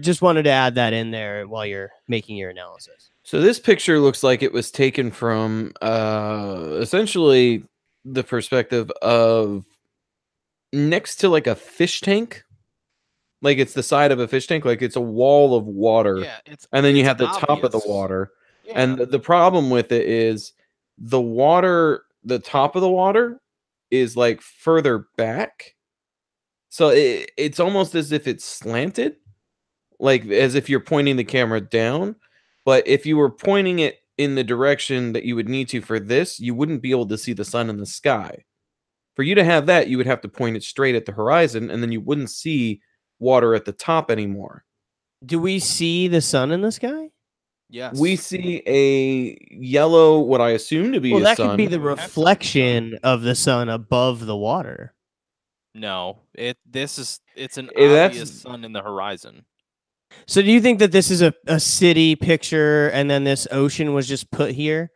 just wanted to add that in there while you're making your analysis. So this picture looks like it was taken from essentially the perspective of next to like a fish tank. Like it's the side of a fish tank, like it's a wall of water. Yeah, and then you it's have the top of the obvious. water. Yeah. And the problem with it is the water, the top of the water is like further back. So it's almost as if it's slanted, like as if you're pointing the camera down. But if you were pointing it in the direction that you would need to for this, you wouldn't be able to see the sun in the sky. For you to have that, you would have to point it straight at the horizon, and then you wouldn't see water at the top anymore. Do we see the sun in the sky? Yes. We see a yellow, what I assume to be Well, a that sun. could be the We have to see the sun. reflection of the sun above the water. No, it's an That's- obvious sun in the horizon. So do you think that this is a city picture and then this ocean was just put here?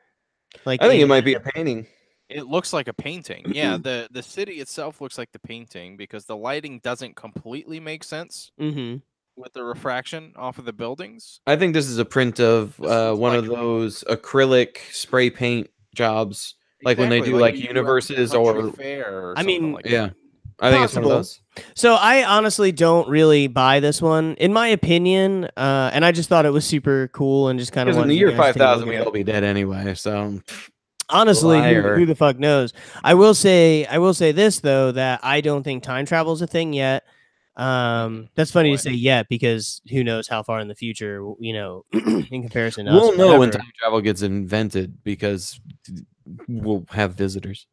Like I think it in- might be a painting. It looks like a painting. Yeah, the city itself looks like the painting because the lighting doesn't completely make sense Mhm. with the refraction off of the buildings. I think this is a print of This looks one like of those acrylic spray paint jobs, like when they Exactly, do like you do at the universes country or fair or I something mean, like that. yeah. I think it's one of Possible. those. So I honestly don't really buy this one, in my opinion, and I just thought it was super cool and just kind of Because in the wanted year you guys to take a 5000, look we'd at all it. be dead anyway. So Honestly, Liar. who the fuck knows? I will say this though, that I don't think time travel is a thing yet. That's funny Boy. to say yet because who knows how far in the future, in comparison to us. we'll or know when whatever. time travel gets invented because we'll have visitors.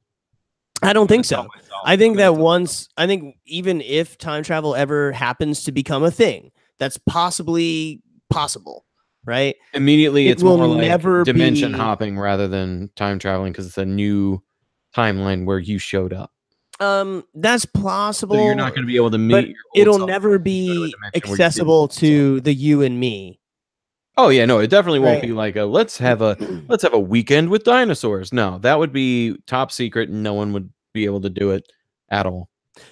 I don't think Tell so. myself, I think I'm that gonna tell I think even if time travel ever happens to become a thing, that's possibly possible, right? Immediately, It it's more will like never dimension be- hopping rather than time traveling because it's a new timeline where you showed up. That's possible. So you're not going to be able to meet but your old it'll self never when you go to a be dimension where you didn't accessible meet yourself. to the you and me. Oh yeah, no, it definitely won't Right. be like a let's have a weekend with dinosaurs. No, that would be top secret and no one would be able to do it at all.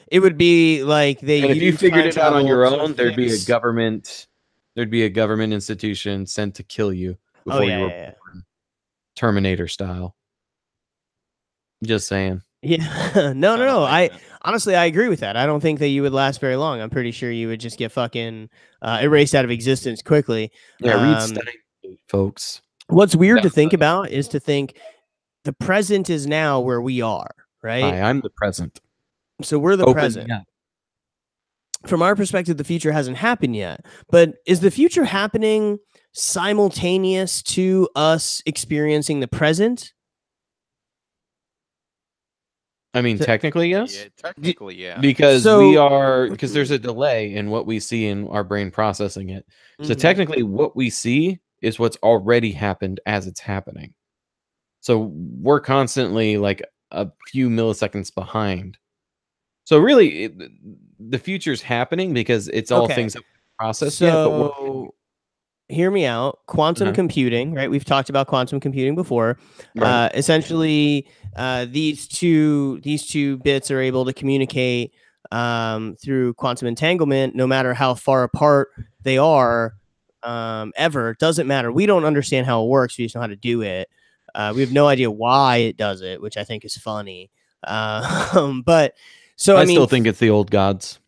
It would be like they. And if you use figured time it out on your travel to own, there'd be a fix- government institution sent to kill you before Oh yeah, you were yeah, born. Terminator style. Just saying. yeah. No. Kinda like that. Honestly, I agree with that. I don't think that you would last very long. I'm pretty sure you would just get fucking erased out of existence quickly. Yeah, read Um, Stein, folks. What's weird to That's think the- about is to think the present is now where we are, right? Hi, I'm the present. So we're the Open present. me up. From our perspective, the future hasn't happened yet. But is the future happening simultaneous to us experiencing the present? I mean, So- technically, yes. Yeah, technically, yeah. Because So- because there's a delay in what we see in our brain processing it. So Mhm. technically what we see is what's already happened as it's happening. So we're constantly like a few milliseconds behind. So really, the future's happening because it's all Okay. things that we processed yet. But So hear me out. Quantum Uh-huh. computing, right? We've talked about quantum computing before. Right. Essentially, these two bits are able to communicate through quantum entanglement, no matter how far apart they are. Ever doesn't matter. We don't understand how it works. We just know how to do it. We have no idea why it does it, which I think is funny. But so I I mean, still think it's the old gods.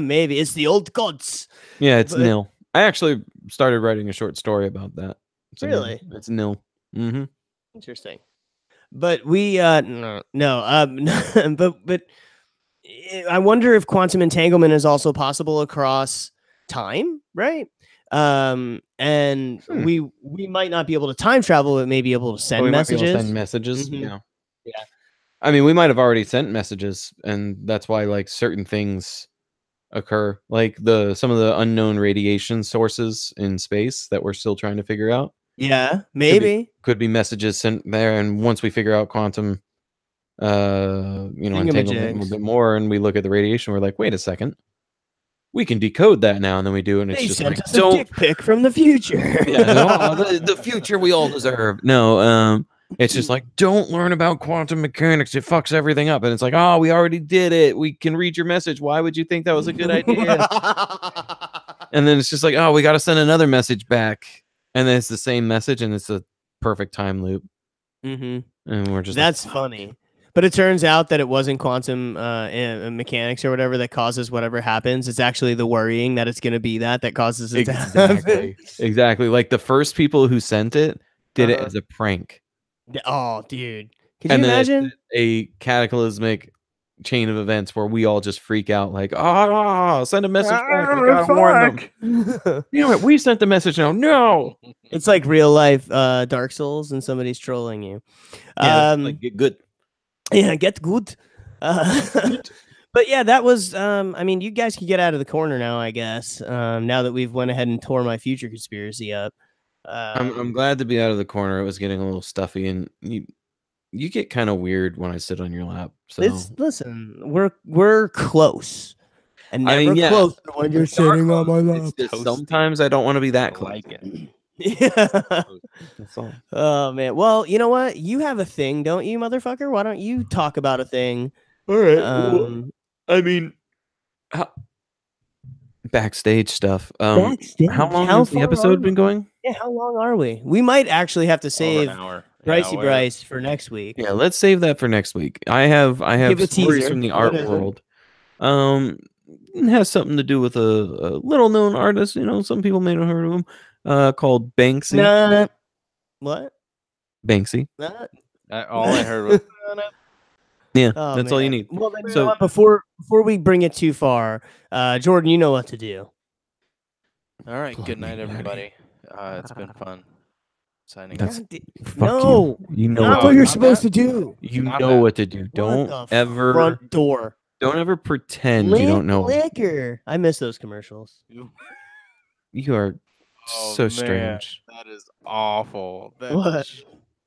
maybe it's the old gods. Yeah, it's But- nil. I actually started writing a short story about that. So yeah, Really? it's nil. Mm-hmm. Interesting. But we no, but I wonder if quantum entanglement is also possible across time, right? And we might not be able to time travel, but may be able to send we might be able to messages. send messages. Mhm. Yeah. Yeah. I mean, we might have already sent messages, and that's why like certain things occur, like some of the unknown radiation sources in space that we're still trying to figure out. Yeah, maybe. Could be messages sent there, and once we figure out quantum, entanglement a Thingamajigs. little bit more, and we look at the radiation, we're like, wait a second, we can decode that now, and then we do, and it's They just sent like, us a dick pic from the future. yeah, the future we all deserve. No, it's just like, don't learn about quantum mechanics. It fucks everything up. And it's like, oh, we already did it. We can read your message. Why would you think that was a good idea? And then it's just like, oh, we got to send another message back. And then it's the same message, and it's a perfect time loop. Mm-hmm. And we're just That's like, funny. But it turns out that it wasn't quantum mechanics or whatever that causes whatever happens. It's actually the worrying that it's going to be that causes it to happen. Exactly. Like the first people who sent it did it as a prank. Oh, dude. Could you And then imagine? a cataclysmic chain of events where we all just freak out, like, oh, send a message back. We gotta warn them. Damn it, we sent the message now. No. It's like real life Dark Souls and somebody's trolling you. Yeah, like, get good. Yeah, get good. But yeah, that was I mean, you guys can get out of the corner now, I guess. Now that we've went ahead and tore my future conspiracy up. I'm glad to be out of the corner. It was getting a little stuffy, and you get kind of weird when I sit on your lap. So listen, we're close. And never I mean, yeah, close to when you're sitting on my lap. It's just sometimes I don't want to be that close. like it. Yeah. That's all. Oh man. Well, you know what? You have a thing, don't you, motherfucker? Why don't you talk about a thing? All right. I mean, backstage stuff. Backstage? How long How has the far episode are been going? Yeah, how long are we? We might actually have to Over save an hour. Bricey Yeah, Bryce for next week. Yeah, let's save that for next week. I have Give a stories teaser. from the What art is it? world. It has something to do with a little known artist. You know, some people may not have heard of him. Called Banksy. Nah. What? Banksy. Nah. all I heard was Yeah, Oh, that's all you man. need. Well, then, you So- know what? Before we bring it too far, Jordan, you know what to do. all right. Plug Good me, night, daddy. everybody. It's been fun. Signing That's- off. Fuck No, you know not what what you're not supposed that. to do. you not know that. what to do. Don't What the ever front door. don't ever pretend you don't know. Liquor. I miss those commercials. You are Oh, so man. strange. That is awful. What?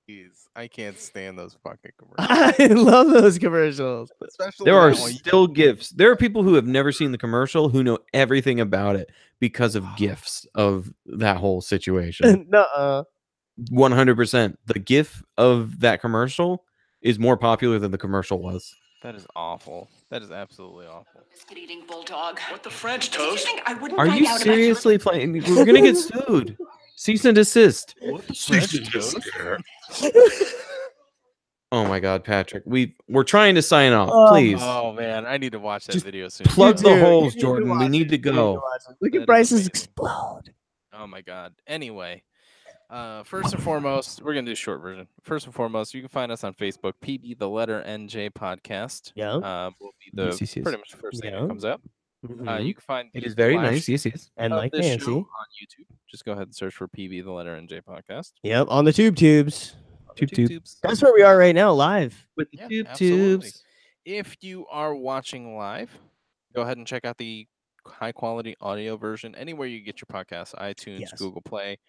Jeez, I can't stand those fucking commercials. I love those commercials. Especially There are that one. still gifts. There are people who have never seen the commercial who know everything about it because of gifs of that whole situation. Nuh-uh. 100%. The gif of that commercial is more popular than the commercial was. That is awful. That is absolutely awful. Biscuit-eating bulldog. What the French Did you toast? think I wouldn't Are find you out about your seriously playing? We're gonna get sued. Cease and desist. What the Oh my God, Patrick. We're trying to sign off. Oh. Please Oh man, I need to watch that Just video soon. plug You the do. holes, You need to Jordan. We watch need it. to You need go. watch it. Look That at is Bryce's amazing. explode. Oh my god. Anyway, first and foremost, we're gonna do a short version. First and foremost, you can find us on Facebook, PB the letter NJ podcast. Yeah. Will be the Yes, yes, yes. pretty much the first thing Yeah. that comes up. Mhm. You can find It the is very live nice. Yes, yes. And of like this Nancy. show on YouTube. Just go ahead and search for PB the letter NJ podcast. Yep, on the tubes. On the Tube. tubes. That's where we are right now, live. With the Yeah, tube absolutely. tubes. If you are watching live, go ahead and check out the high quality audio version anywhere you get your podcasts, iTunes, Yes. Google Play,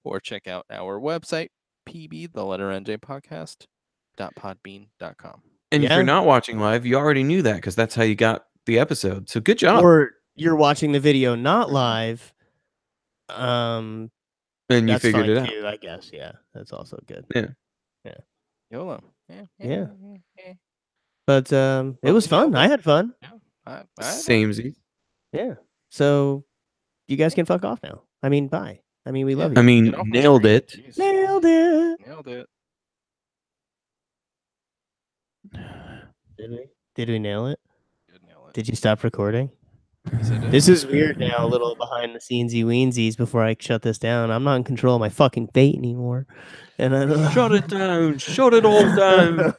or check out our website, PB, the letter NJ podcast.podbean.com. And if Yeah. you're not watching live, you already knew that because that's how you got the episode. So good job. Or you're watching the video not live. And you That's figured fine it out. too, I guess. Yeah, that's also good. YOLO. Yeah. But it was we nailed fun. I it. had fun. Samesies. Yeah. So you guys can fuck off now. I mean, bye. I mean, we love I you. mean, Get off my nailed screen. it. Jeez. Nailed it. Nailed it. Did we nail it? Good nail it. Did you stop recording? Yes, I did. This is weird now, a little behind the scenesy weensies before I shut this down. I'm not in control of my fucking fate anymore. And I don't Shut it down. Shut it all down.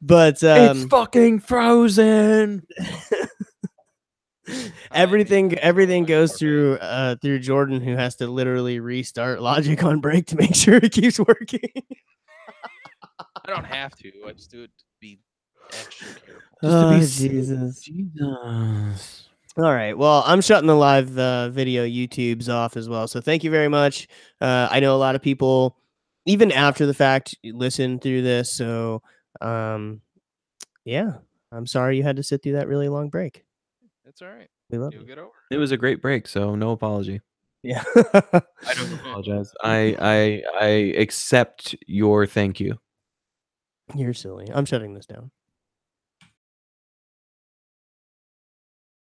But It's fucking frozen. everything goes through Jordan, who has to literally restart Logic on break to make sure it keeps working. I don't have to. I just do it to be extra careful. Oh, Jesus. Jesus. All right. Well, I'm shutting the live video YouTubes off as well. So thank you very much. I know a lot of people, even after the fact, listen through this. So, yeah, I'm sorry you had to sit through that really long break. It's all right. We love You'll you. get over It was a great break, so no apology. Yeah. I don't apologize. I accept your thank you. You're silly. I'm shutting this down.